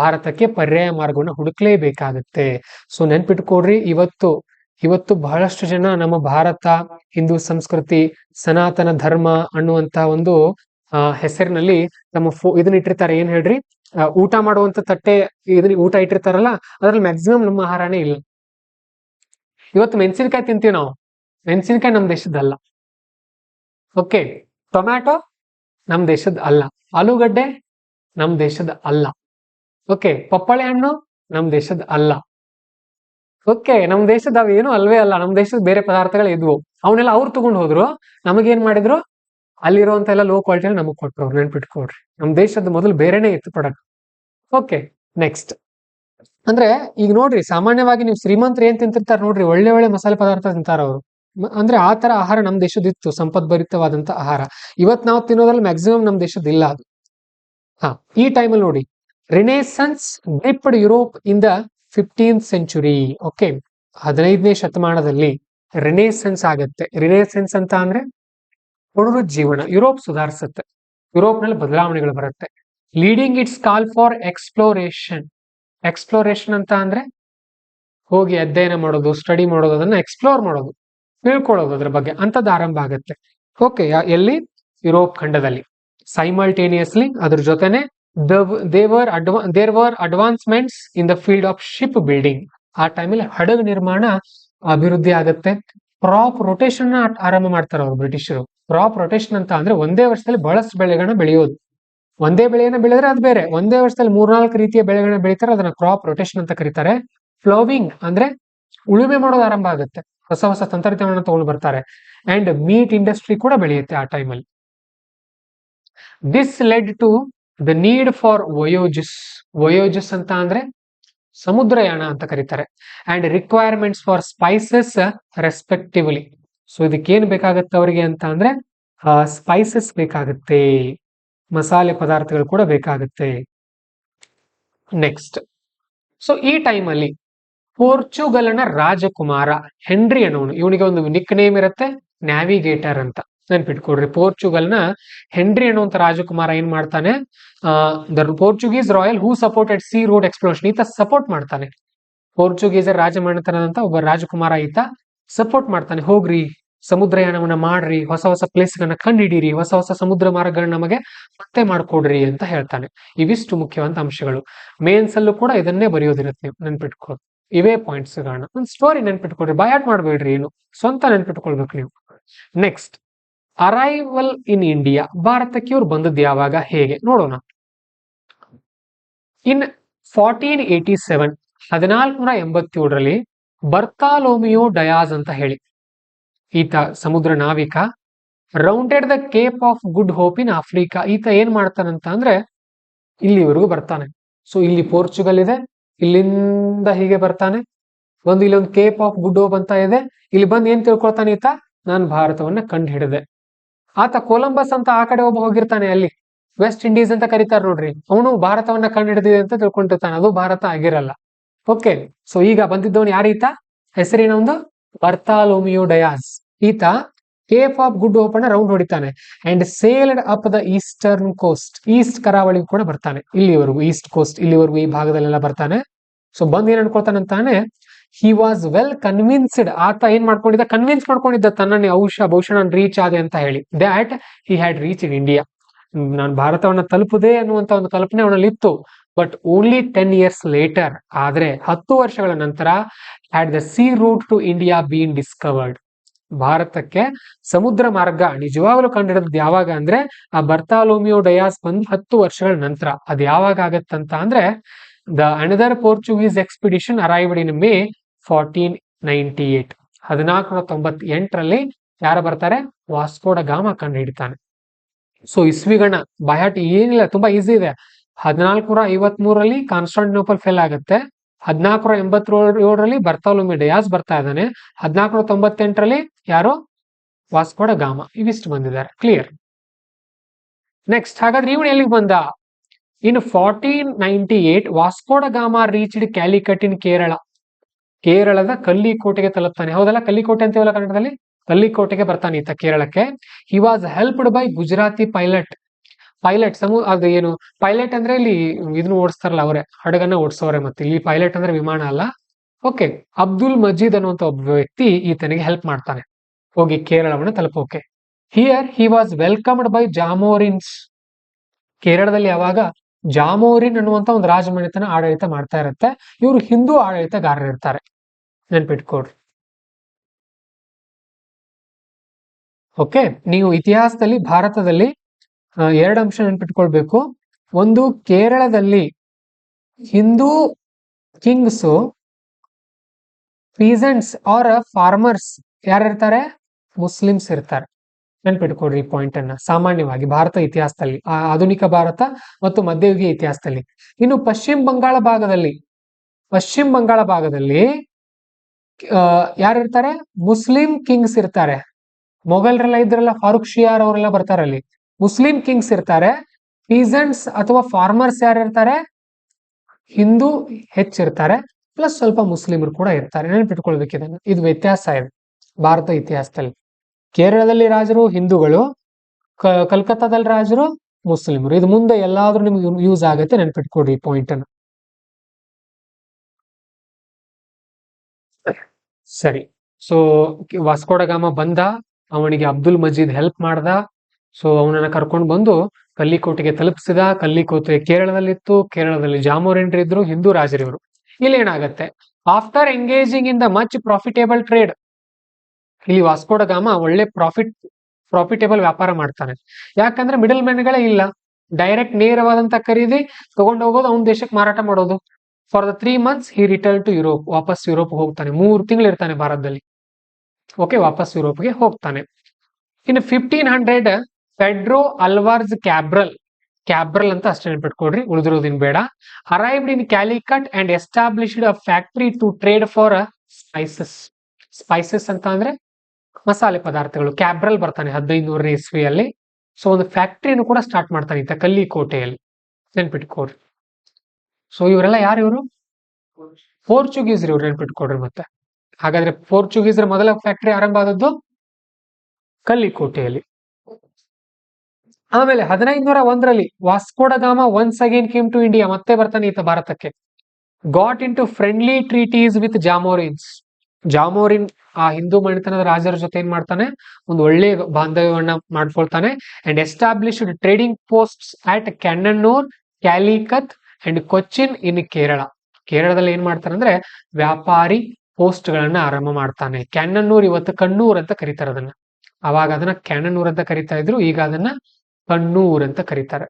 ಭಾರತಕ್ಕೆ ಪರ್ಯಾಯ ಮಾರ್ಗವನ್ನು ಹುಡುಕ್ಲೇಬೇಕಾಗತ್ತೆ. ಸೊ ನೆನ್ಪಿಟ್ಕೊಡ್ರಿ, ಇವತ್ತು ಬಹಳಷ್ಟು ಜನ ನಮ್ಮ ಭಾರತ, ಹಿಂದೂ ಸಂಸ್ಕೃತಿ, ಸನಾತನ ಧರ್ಮ ಅನ್ನುವಂತ ಒಂದು ಹೆಸರಿನಲ್ಲಿ ನಮ್ಮ ಇದನ್ನ ಇಟ್ಟಿರ್ತಾರೆ. ಏನ್ ಹೇಳ್ರಿ, ಊಟ ಮಾಡುವಂತ ತಟ್ಟೆ ಇದನ್ನ ಊಟ ಇಟ್ಟಿರ್ತಾರಲ್ಲ, ಅದ್ರಲ್ಲಿ ಮ್ಯಾಕ್ಸಿಮಮ್ ನಮ್ಮ ಆಹಾರನೇ ಇಲ್ಲ. ಇವತ್ತು ಮೆಣಸಿನಕಾಯಿ ತಿಂತೀವಿ ನಾವು. ಮೆಣಸಿನಕಾಯಿ ನಮ್ಮ ದೇಶದಲ್ಲ. ಓಕೆ, ಟೊಮ್ಯಾಟೊ ನಮ್ ದೇಶದ ಅಲ್ಲ. ಆಲೂಗಡ್ಡೆ ನಮ್ ದೇಶದ ಅಲ್ಲ. ಓಕೆ, ಪಪ್ಪಾಳೆ ಹಣ್ಣು ನಮ್ ದೇಶದ ಅಲ್ಲ. ಓಕೆ, ನಮ್ ದೇಶದ ಅವೇನು ಅಲ್ವೇ ಅಲ್ಲ. ನಮ್ ದೇಶದ ಬೇರೆ ಪದಾರ್ಥಗಳು ಇದ್ವು, ಅವನ್ನೆಲ್ಲ ಅವ್ರು ತಗೊಂಡು ಹೋದ್ರು. ನಮಗೇನ್ ಮಾಡಿದ್ರು? ಅಲ್ಲಿರುವಂತ ಎಲ್ಲ ಲೋ ಕ್ವಾಲಿಟಿ ನಮಗ್ ಕೊಟ್ಟರು, ನೆನ್ಪಿಟ್ಕೊಡ್ರಿ. ನಮ್ ದೇಶದ ಮೊದಲು ಬೇರೆನೆ ಇತ್ತು ಪ್ರಾಡಕ್ಟ್. ಓಕೆ, ನೆಕ್ಸ್ಟ್ ಅಂದ್ರೆ ಈಗ ನೋಡ್ರಿ, ಸಾಮಾನ್ಯವಾಗಿ ನೀವು ಶ್ರೀಮಂತರು ಏನ್ ತಿಂತಿರ್ತಾರ ನೋಡ್ರಿ, ಒಳ್ಳೆ ಒಳ್ಳೆ ಮಸಾಲೆ ಪದಾರ್ಥ ತಿಂತಾರ ಅವರು. ಅಂದ್ರೆ ಆ ತರ ಆಹಾರ ನಮ್ ದೇಶದಿತ್ತು, ಸಂಪದ್ಭರಿತವಾದಂತ ಆಹಾರ. ಇವತ್ ನಾವು ತಿನ್ನೋದ್ರಲ್ಲಿ ಮ್ಯಾಕ್ಸಿಮಮ್ ನಮ್ ದೇಶದ ಇಲ್ಲ ಅದು. ಹಾ, ಈ ಟೈಮಲ್ಲಿ ನೋಡಿ, renaissance gripped Europe in the 15th century. Okay, 15ನೇ ಶತಮಾನದಲ್ಲಿ ರಿನೇಸೆನ್ಸ್ ಆಗತ್ತೆ. ರಿನೇಸೆನ್ಸ್ ಅಂತ ಅಂದ್ರೆ ಪುನರುಜ್ಜೀವನ. ಯುರೋಪ್ ಸುಧಾರಿಸುತ್ತೆ, ಯುರೋಪ್ ನಲ್ಲಿ ಬದಲಾವಣೆಗಳು ಬರುತ್ತೆ. Leading it's call for exploration. Exploration ಅಂತ ಅಂದ್ರೆ ಹೋಗಿ ಅಧ್ಯಯನ ಮಾಡೋದು, ಸ್ಟಡಿ ಮಾಡೋದು, ಅದನ್ನ ಎಕ್ಸ್ಪ್ಲೋರ್ ಮಾಡೋದು, ತಿಳ್ಕೊಳ್ಳೋದು ಅದ್ರ ಬಗ್ಗೆ, ಅಂತದ್ದು ಆರಂಭ ಆಗುತ್ತೆ. ಓಕೆ, ಎಲ್ಲಿ? ಯುರೋಪ್ ಖಂಡದಲ್ಲಿ. ಸೈಮಲ್ಟೇನಿಯಸ್ಲಿ ಅದ್ರ ಜೊತೆನೆ there were advancements in the field of ship building. ಆ ಟೈಮಲ್ಲಿ ಹಡಗು ನಿರ್ಮಾಣ ಅಭಿವೃದ್ಧಿ ಆಗುತ್ತೆ. ಕ್ರಾಪ್ ರೊಟೇಷನ್ ಆರಂಭ ಮಾಡ್ತಾರೆ ಅವರು ಬ್ರಿಟಿಷರು. ಕ್ರಾಪ್ ರೊಟೇಷನ್ ಅಂತ ಅಂದ್ರೆ ಒಂದೇ ವರ್ಷದಲ್ಲಿ ಬಹಳಷ್ಟು ಬೆಳೆಗಳನ್ನ ಬೆಳೆಯೋದು. ಒಂದೇ ಬೆಳೆಯನ್ನ ಬೆಳೆದ್ರೆ ಅದು ಬೇರೆ, ಒಂದೇ ವರ್ಷದಲ್ಲಿ 3-4 ರೀತಿಯ ಬೆಳೆಗಳನ್ನ ಬೆಳೀತಾರೆ, ಅದನ್ನ ಕ್ರಾಪ್ ರೊಟೇಷನ್ ಅಂತ ಕರೀತಾರೆ. ಫ್ಲೋವಿಂಗ್ ಅಂದ್ರೆ ಉಳುಮೆ ಮಾಡೋದು ಆರಂಭ ಆಗುತ್ತೆ, ಹೊಸ ಹೊಸ ತಂತ್ರಜ್ಞಾನ ತಗೊಂಡು ಬರ್ತಾರೆ. ಅಂಡ್ ಮೀಟ್ ಇಂಡಸ್ಟ್ರಿ ಕೂಡ ಬೆಳೆಯುತ್ತೆ ಆ ಟೈಮಲ್ಲಿ. This led to the need for voyages. Voyages ಅಂತ ಅಂದ್ರೆ ಸಮುದ್ರಯಾನ ಅಂತ ಕರೀತಾರೆ. And requirements for spices respectively. So ಇದಕ್ಕೇನ್ ಬೇಕಾಗತ್ತೆ ಅವರಿಗೆ ಅಂತ ಅಂದ್ರೆ ಸ್ಪೈಸಸ್ ಬೇಕಾಗುತ್ತೆ, ಮಸಾಲೆ ಪದಾರ್ಥಗಳು ಕೂಡ ಬೇಕಾಗುತ್ತೆ. ನೆಕ್ಸ್ಟ್, ಸೊ ಈ ಟೈಮಲ್ಲಿ ಪೋರ್ಚುಗಲ್ನ ರಾಜಕುಮಾರ ಹೆನ್ರಿ ಅನ್ನೋನು, ಇವನಿಗೆ ಒಂದು ನಿಕ್ ನೇಮ್ ಇರುತ್ತೆ, ನ್ಯಾವಿಗೇಟರ್ ಅಂತ. ನೆನ್ಪಿಟ್ಕೊಡ್ರಿ, ಪೋರ್ಚುಗಲ್ನ ಹೆನ್ರಿ ಅನ್ನುವಂತ ರಾಜಕುಮಾರ ಏನ್ ಮಾಡ್ತಾನೆ, the Portuguese royal who supported C road exploration. ಈತ ಸಪೋರ್ಟ್ ಮಾಡ್ತಾನೆ. ಪೋರ್ಚುಗೀಸರ್ ರಾಜಮನೆತನದಂತ ಒಬ್ಬ ರಾಜಕುಮಾರ, ಈತ ಸಪೋರ್ಟ್ ಮಾಡ್ತಾನೆ, ಹೋಗ್ರಿ ಸಮುದ್ರಯಾನವನ್ನ ಮಾಡ್ರಿ, ಹೊಸ ಹೊಸ ಪ್ಲೇಸ್ ಗಳನ್ನ ಕಂಡುಹಿಡೀರಿ, ಹೊಸ ಹೊಸ ಸಮುದ್ರ ಮಾರ್ಗಗಳನ್ನ ನಮಗೆ ಮತ್ತೆ ಮಾಡ್ಕೊಡ್ರಿ ಅಂತ ಹೇಳ್ತಾನೆ. ಇವಿಷ್ಟು ಮುಖ್ಯವಾದ ಅಂಶಗಳು. ಮೇನ್ಸ್ ಅಲ್ಲೂ ಕೂಡ ಇದನ್ನೇ ಬರೆಯೋದಿರುತ್ತೆ, ನೀವು ನೆನ್ಪಿಟ್ಕೊಳ್ಳಿ. ಇವೇ ಪಾಯಿಂಟ್ಸ್ ಗಳನ್ನ ಒಂದು ಸ್ಟೋರಿ ನೆನ್ಪಿಟ್ಕೊಡ್ರಿ, ಬಯಾಟ್ ಮಾಡ್ಬೇಡ್ರಿ, ಏನು ಸ್ವಂತ ನೆನ್ಪಿಟ್ಕೊಳ್ಬೇಕು ನೀವು. Next, arrival in India. ಭಾರತಕ್ಕೆ ಇವ್ರು ಬಂದದ್ದು ಯಾವಾಗ, ಹೇಗೆ ನೋಡೋಣ. ಇನ್ 1487, 1487ರಲ್ಲಿ ಬರ್ತಾಲೋಮಿಯೋ ಡಯಾಸ್ ಅಂತ ಹೇಳಿ ಈತ ಸಮುದ್ರ ನಾವಿಕ rounded the Cape of Good Hope in Africa. ಈತ ಏನ್ ಮಾಡ್ತಾನಂತ ಅಂದ್ರೆ ಇಲ್ಲಿವರೆಗೂ ಬರ್ತಾನೆ. ಸೊ ಇಲ್ಲಿ ಪೋರ್ಚುಗಲ್ ಇದೆ, ಇಲ್ಲಿಂದ ಹೀಗೆ ಬರ್ತಾನೆ, ಇಲ್ಲೊಂದು ಕೇಪ್ ಆಫ್ ಗುಡ್ ಹೋಪ್ ಅಂತ ಇದೆ. ಇಲ್ಲಿ ಬಂದು ಏನ್ ತಿಳ್ಕೊಳ್ತಾನೆ ಈತ, ನಾನು ಭಾರತವನ್ನ ಕಂಡು ಹಿಡಿದೆ. ಆತ ಕೊಲಂಬಸ್ ಅಂತ ಆ ಕಡೆ ಒಬ್ಬ ಹೋಗಿರ್ತಾನೆ, ಅಲ್ಲಿ ವೆಸ್ಟ್ ಇಂಡೀಸ್ ಅಂತ ಕರೀತಾರೆ ನೋಡ್ರಿ, ಅವನು ಭಾರತವನ್ನ ಕಂಡು ಹಿಡಿದಿದೆ ಅಂತ ತಿಳ್ಕೊಂಡಿರ್ತಾನೆ, ಅದು ಭಾರತ ಆಗಿರಲ್ಲ. ಓಕೆ, ಸೊ ಈಗ ಬಂದಿದ್ದವನು ಯಾರೀತ, ಹೆಸರಿನೊಂದು ಬರ್ತಾಲೋಮಿಯೋ ಡಯಾಸ್. ಈತ ಕೇಪ್ ಆಫ್ ಗುಡ್ ಹೋಪ್ ಅನ್ನ ರೌಂಡ್ ಹೊಡಿತಾನೆ and sailed up the eastern coast. East ಕರಾವಳಿ ಕೂಡ ಬರ್ತಾನೆ, ಇಲ್ಲಿವರೆಗೂ ಈಸ್ಟ್ ಕೋಸ್ಟ್, ಇಲ್ಲಿವರೆಗೂ ಈ ಭಾಗದಲ್ಲೆಲ್ಲ ಬರ್ತಾನೆ. ಸೊ ಬಂದ್ ಏನ್ ಅನ್ಕೊಳ್ತಾನಂತಾನೆ, ಹಿ ವಾಸ್ ವೆಲ್ ಕನ್ವಿನ್ಸ್ಡ್. ಆತ ಏನ್ ಮಾಡ್ಕೊಂಡಿದ್ದ, ಕನ್ವಿನ್ಸ್ ಮಾಡ್ಕೊಂಡಿದ್ದ ತನ್ನನ್ನೇ, ಬಹುಶಃ ನಾನು ರೀಚ್ ಆದೆ ಅಂತ ಹೇಳಿ, that he had reach in India. ನಾನು ಭಾರತವನ್ನ ತಲುಪುದೇ ಅನ್ನುವಂತ ಒಂದು ಕಲ್ಪನೆ ಅವನಲ್ಲಿ ಇತ್ತು. ಬಟ್ ಓನ್ಲಿ 10 years ಲೇಟರ್, ಆದ್ರೆ 10 ವರ್ಷಗಳ ನಂತರ, had the sea route to India been discovered. ಭಾರತಕ್ಕೆ ಸಮುದ್ರ ಮಾರ್ಗ ನಿಜವಾಗ್ಲೂ ಕಂಡುಹಿಡಿದ್ ಯಾವಾಗ ಅಂದ್ರೆ ಆ ಬರ್ತಾಲೋಮಿಯೋ ಡಯಾಸ್ ಬಂದು 10 ವರ್ಷಗಳ ನಂತರ. ಅದ್ ಯಾವಾಗ ಆಗತ್ತಂತ ಅಂದ್ರೆ, the another Portuguese expedition arrived in May 1498. 1498ರಲ್ಲಿ ಯಾರು ಬರ್ತಾರೆ, ವಾಸ್ಕೋಡ ಗಾಮ ಕಂಡು ಹಿಡಿತಾನೆ. ಸೊ ಇಸ್ವಿಗಣ ಬಯಾಟ್ ಏನಿಲ್ಲ, ತುಂಬಾ ಈಸಿ ಇದೆ. 1453ರಲ್ಲಿ ಕಾನ್ಸ್ಟಾಂಟಿನೋಪಲ್ ಫೇಲ್ ಆಗುತ್ತೆ. 1487ರಲ್ಲಿ ಬರ್ತಾಲೋಮಿಯೋ ಡಯಾಸ್ ಬರ್ತಾ ಇದ್ದಾನೆ. 1498ರಲ್ಲಿ ಯಾರು, ವಾಸ್ಕೋಡ ಗಾಮ. ಇವಿಷ್ಟು ಬಂದಿದ್ದಾರೆ, ಕ್ಲಿಯರ್. ನೆಕ್ಸ್ಟ್, ಹಾಗಾದ್ರೆ ಇವನು ಎಲ್ಲಿಗೆ ಬಂದ? ಇನ್ 1498 ವಾಸ್ಕೋಡ ಗಾಮ ರೀಚ್ಡ್ ಕ್ಯಾಲಿಕಟ್ ಇನ್ ಕೇರಳ. ಕೇರಳದ ಕಲ್ಲಿಕೋಟೆಗೆ ತಲುಪ್ತಾನೆ. ಹೌದಲ್ಲ, ಕಲ್ಲಿಕೋಟೆ ಅಂತೀವಲ್ಲ ಕನ್ನಡದಲ್ಲಿ, ಕಲ್ಲಿಕೋಟೆಗೆ ಬರ್ತಾನೆ ಈತ ಕೇರಳಕ್ಕೆ. He was helped by Gujarati pilot. ಅದು ಏನು ಪೈಲಟ್ ಅಂದ್ರೆ ಇಲ್ಲಿ ಇದನ್ನ ಓಡಿಸ್ತಾರಲ್ಲ ಅವರೇ, ಹಡಗನ್ನ ಓಡಿಸೋರೆ. ಮತ್ತೆ ಇಲ್ಲಿ ಪೈಲಟ್ ಅಂದ್ರೆ ವಿಮಾನ ಅಲ್ಲ. ಓಕೆ, ಅಬ್ದುಲ್ ಮಜೀದ್ ಅನ್ನುವಂತ ಒಬ್ಬ ವ್ಯಕ್ತಿ ಈತನಿಗೆ ಹೆಲ್ಪ್ ಮಾಡ್ತಾನೆ ಹೋಗಿ ಕೇರಳವನ್ನು ತಲುಪೋಕೆ. Here he was welcomed by Zamorins. ಕೇರಳದಲ್ಲಿ ಯಾವಾಗ ಜಾಮೋರಿನ್ ಅನ್ನುವಂತ ಒಂದು ರಾಜಮನೆತನ ಆಡಳಿತ ಮಾಡ್ತಾ ಇರುತ್ತೆ. ಇವರು ಹಿಂದೂ ಆಡಳಿತಗಾರರು ಇರ್ತಾರೆ, ನೆನ್ಪಿಟ್ಕೊಡ್ರಿ. ಓಕೆ, ನೀವು ಇತಿಹಾಸದಲ್ಲಿ ಭಾರತದಲ್ಲಿ 2 ಅಂಶ ನೆನ್ಪಿಟ್ಕೊಳ್ಬೇಕು. ಒಂದು, ಕೇರಳದಲ್ಲಿ ಹಿಂದೂ ಕಿಂಗ್ಸ್, ಪೀಸೆಂಟ್ಸ್ ಆರ್ ಫಾರ್ಮರ್ಸ್ ಯಾರಿರ್ತಾರೆ, ಮುಸ್ಲಿಮ್ಸ್ ಇರ್ತಾರೆ. ನೆನ್ಪಿಟ್ಕೊಡ್ರಿ ಈ ಪಾಯಿಂಟ್ ಅನ್ನ. ಸಾಮಾನ್ಯವಾಗಿ ಭಾರತ ಇತಿಹಾಸದಲ್ಲಿ, ಆಧುನಿಕ ಭಾರತ ಮತ್ತು ಮಧ್ಯಯುಗೀಯ ಇತಿಹಾಸದಲ್ಲಿ. ಇನ್ನು ಪಶ್ಚಿಮ ಬಂಗಾಳ ಭಾಗದಲ್ಲಿ ಯಾರಿರ್ತಾರೆ? ಮುಸ್ಲಿಂ ಕಿಂಗ್ಸ್ ಇರ್ತಾರೆ. ಮೊಘಲರೆಲ್ಲ ಇದ್ರಲ್ಲ, ಫಾರೂಕ್ ಶಿಯಾರ್ ಅವರೆಲ್ಲ ಬರ್ತಾರೆ ಅಲ್ಲಿ. ಮುಸ್ಲಿಂ ಕಿಂಗ್ಸ್ ಇರ್ತಾರೆ. ಪೀಸೆಂಟ್ಸ್ ಅಥವಾ ಫಾರ್ಮರ್ಸ್ ಯಾರಿರ್ತಾರೆ? ಹಿಂದೂ ಹೆಚ್ಚಿರ್ತಾರೆ, ಪ್ಲಸ್ ಸ್ವಲ್ಪ ಮುಸ್ಲಿಮರು ಕೂಡ ಇರ್ತಾರೆ. ನೆನಪಿಟ್ಕೊಳ್ಬೇಕು ಇದನ್ನ. ಇದು ವ್ಯತ್ಯಾಸ ಇದೆ ಭಾರತ ಇತಿಹಾಸದಲ್ಲಿ. ಕೇರಳದಲ್ಲಿ ರಾಜರು ಹಿಂದೂಗಳು, ಕಲ್ಕತ್ತಾದಲ್ಲಿ ರಾಜರು ಮುಸ್ಲಿಮರು. ಇದು ಮುಂದೆ ಎಲ್ಲಾದ್ರೂ ನಿಮ್ಗೆ ಯೂಸ್ ಆಗುತ್ತೆ, ನೆನ್ಪಿಟ್ಕೊಡ್ರಿ ಈ ಪಾಯಿಂಟ್ ಅನ್ನು. ಸರಿ. ಸೊ ವಾಸ್ಕೋಡಗಾಮ ಬಂದ, ಅವನಿಗೆ ಅಬ್ದುಲ್ ಮಜೀದ್ ಹೆಲ್ಪ್ ಮಾಡ್ದ. ಸೊ ಅವನನ್ನ ಕರ್ಕೊಂಡು ಬಂದು ಕಲ್ಲಿಕೋಟೆಗೆ ತಲುಪಿಸಿದ. ಕಲ್ಲಿಕೋಟೆ ಕೇರಳದಲ್ಲಿತ್ತು. ಕೇರಳದಲ್ಲಿ ಜಾಮೋರಿನ್ರು ಇದ್ರು, ಹಿಂದೂ ರಾಜರಿವರು. ಇಲ್ಲಿ ಏನಾಗತ್ತೆ? After engaging in the much profitable trade, ಇಲ್ಲಿ ವಾಸ್ಕೋಡಗಾಮ ಒಳ್ಳೆ ಪ್ರಾಫಿಟೇಬಲ್ ವ್ಯಾಪಾರ ಮಾಡ್ತಾನೆ. ಯಾಕಂದ್ರೆ ಮಿಡಲ್ ಮ್ಯಾನ್ಗಳೇ ಇಲ್ಲ. ಡೈರೆಕ್ಟ್ ನೇರವಾದಂತ ಖರೀದಿ ತಗೊಂಡು ಹೋಗೋದು, ಅವನ ದೇಶಕ್ಕೆ ಮಾರಾಟ ಮಾಡೋದು. For the 3 months he return to Europe, ವಾಪಸ್ ಯುರೋಪ್ ಹೋಗ್ತಾನೆ. 3 ತಿಂಗಳು ಇರ್ತಾನೆ ಭಾರತದಲ್ಲಿ. ಓಕೆ, ವಾಪಸ್ ಯುರೋಪ್ಗೆ ಹೋಗ್ತಾನೆ. ಇನ್ನು 1500 ಪೆಡ್ರೋ ಅಲ್ವಾರ್ಜ್ ಕ್ಯಾಬ್ರಲ್ ಅಂತ ಅಷ್ಟೇ ನೆನ್ಪಿಟ್ಕೊಡ್ರಿ, ಉಳಿದಿರೋದಿನ್ ಬೇಡ. Arrived in Calicut and established a factory to trade for spices ಅಂತ ಅಂದ್ರೆ ಮಸಾಲೆ ಪದಾರ್ಥಗಳು. ಕ್ಯಾಬ್ರಲ್ ಬರ್ತಾನೆ 1500ನೇ ಇಸ್ವಿಯಲ್ಲಿ. ಸೊ ಒಂದು ಫ್ಯಾಕ್ಟರಿಯನ್ನು ಕೂಡ ಸ್ಟಾರ್ಟ್ ಮಾಡ್ತಾನೆ ಇಂತ ಕಲ್ಲಿಕೋಟೆಯಲ್ಲಿ, ನೆನ್ಪಿಟ್ಕೊಡ್ರಿ. ಸೊ ಇವರೆಲ್ಲ ಯಾರು? ಇವರು ಪೋರ್ಚುಗೀಸ್ ಇವ್ರು, ನೆನ್ಪಿಟ್ಕೊಡ್ರಿ. ಮತ್ತೆ ಹಾಗಾದ್ರೆ ಪೋರ್ಚುಗೀಸರ ಮೊದಲ ಫ್ಯಾಕ್ಟರಿ ಆರಂಭ ಆದದ್ದು ಕಲ್ಲಿಕೋಟೆಯಲ್ಲಿ. ಆಮೇಲೆ 1501ರಲ್ಲಿ Vasco da Gama once again came to India, ಮತ್ತೆ ಬರ್ತಾನೆ ಈತ ಭಾರತಕ್ಕೆ. Got in to friendly treaties with Zamorin ಆ ಹಿಂದೂ ಮಣಿತನದ ರಾಜರ ಜೊತೆ ಏನ್ ಮಾಡ್ತಾನೆ? ಒಂದು ಒಳ್ಳೆ ಬಾಂಧವ್ಯವನ್ನ ಮಾಡ್ಕೊಳ್ತಾನೆ. And established trading posts at Cannanore, Calicut and Cochin in ಕೇರಳದಲ್ಲಿ ಏನ್ ಮಾಡ್ತಾನೆ ಅಂದ್ರೆ ವ್ಯಾಪಾರಿ ಪೋಸ್ಟ್ ಗಳನ್ನ ಆರಂಭ ಮಾಡ್ತಾನೆ. ಕ್ಯಾನನ್ನೂರ್, ಇವತ್ತು ಕಣ್ಣೂರ್ ಅಂತ ಕರೀತಾರೆ ಅದನ್ನ. ಅವಾಗ ಅದನ್ನ ಕ್ಯಾನನ್ನೂರ್ ಅಂತ ಕರಿತಾ ಇದ್ರು, ಈಗ ಅದನ್ನ ಕಣ್ಣೂರ್ ಅಂತ ಕರೀತಾರೆ.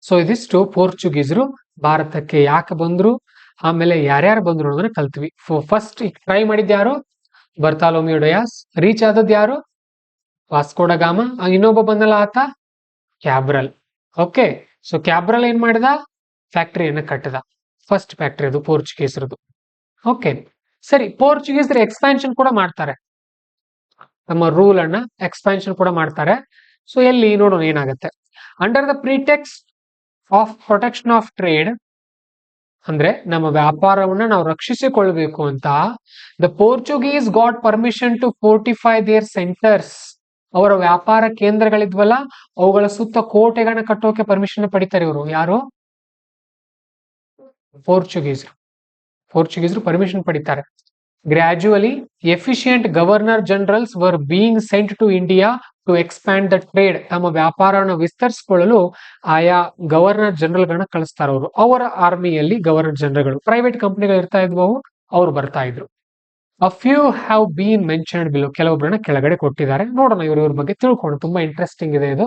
ಸೊ ಇದಿಷ್ಟು ಪೋರ್ಚುಗೀಸರು ಭಾರತಕ್ಕೆ ಯಾಕೆ ಬಂದ್ರು, ಆಮೇಲೆ ಯಾರ್ಯಾರು ಬಂದ್ರು ಅನ್ನೋದನ್ನ ಕಲ್ತ್ವಿ. ಫಸ್ಟ್ ಟ್ರೈ ಮಾಡಿದ್ ಯಾರು? ಬರ್ತೋಲೊಮಿಯೋ ಡಯಾಸ್. ರೀಚ್ ಆದದ್ ಯಾರು? ವಾಸ್ಕೋಡಗಾಮ. ಇನ್ನೊಬ್ಬ ಬಂದಲ್ಲ ಆತ ಕ್ಯಾಬ್ರಲ್. ಓಕೆ, ಸೊ ಕ್ಯಾಬ್ರಲ್ ಏನ್ ಮಾಡಿದ? ಫ್ಯಾಕ್ಟರಿಯನ್ನ ಕಟ್ಟದ. ಫಸ್ಟ್ ಫ್ಯಾಕ್ಟರಿ ಅದು ಪೋರ್ಚುಗೀಸರದು. ಓಕೆ, ಸರಿ. ಪೋರ್ಚುಗೀಸರು ಎಕ್ಸ್ಪ್ಯಾನ್ಷನ್ ಕೂಡ ಮಾಡ್ತಾರೆ, ನಮ್ಮ ರೂಲ್ ಅನ್ನ ಎಕ್ಸ್ಪ್ಯಾನ್ಷನ್ ಕೂಡ ಮಾಡ್ತಾರೆ. ಸೊ ಎಲ್ಲಿ ನೋಡೋಣ ಏನಾಗುತ್ತೆ. Under the pretext of protection of trade, ಅಂದ್ರೆ ನಮ್ಮ ವ್ಯಾಪಾರವನ್ನ ನಾವು ರಕ್ಷಿಸಿಕೊಳ್ಬೇಕು ಅಂತ, the Portuguese got permission to fortify their centres. ಅವರ ವ್ಯಾಪಾರ ಕೇಂದ್ರಗಳಿದ್ವಲ್ಲ, ಅವುಗಳ ಸುತ್ತ ಕೋಟೆಗಳನ್ನ ಕಟ್ಟೋಕೆ ಪರ್ಮಿಷನ್ ಪಡಿತಾರೆ ಇವರು. ಯಾರು? ಪೋರ್ಚುಗೀಸರು ಪರ್ಮಿಷನ್ ಪಡಿತಾರೆ. Gradually efficient governor generals were being sent to India to expand the trade. ತಮ್ಮ ವ್ಯಾಪಾರವನ್ನು ವಿಸ್ತರಿಸಿಕೊಳ್ಳಲು ಆಯಾ ಗವರ್ನರ್ ಜನರಲ್ ಗಳನ್ನ ಕಳಿಸ್ತಾರೆ ಅವರು. ಅವರ ಆರ್ಮಿಯಲ್ಲಿ ಗವರ್ನರ್ ಜನರಲ್ಗಳು, ಪ್ರೈವೇಟ್ ಕಂಪನಿಗಳು ಇರ್ತಾ ಇದ್ವು, ಅವ್ರು ಬರ್ತಾ ಇದ್ರು. A few have been mentioned below, ಕೆಲವೊಬ್ಬರನ್ನ ಕೆಳಗಡೆ ಕೊಟ್ಟಿದ್ದಾರೆ. ನೋಡೋಣ ಇವ್ರ ಬಗ್ಗೆ ತಿಳ್ಕೊಂಡು, ತುಂಬಾ ಇಂಟ್ರೆಸ್ಟಿಂಗ್ ಇದೆ ಇದು.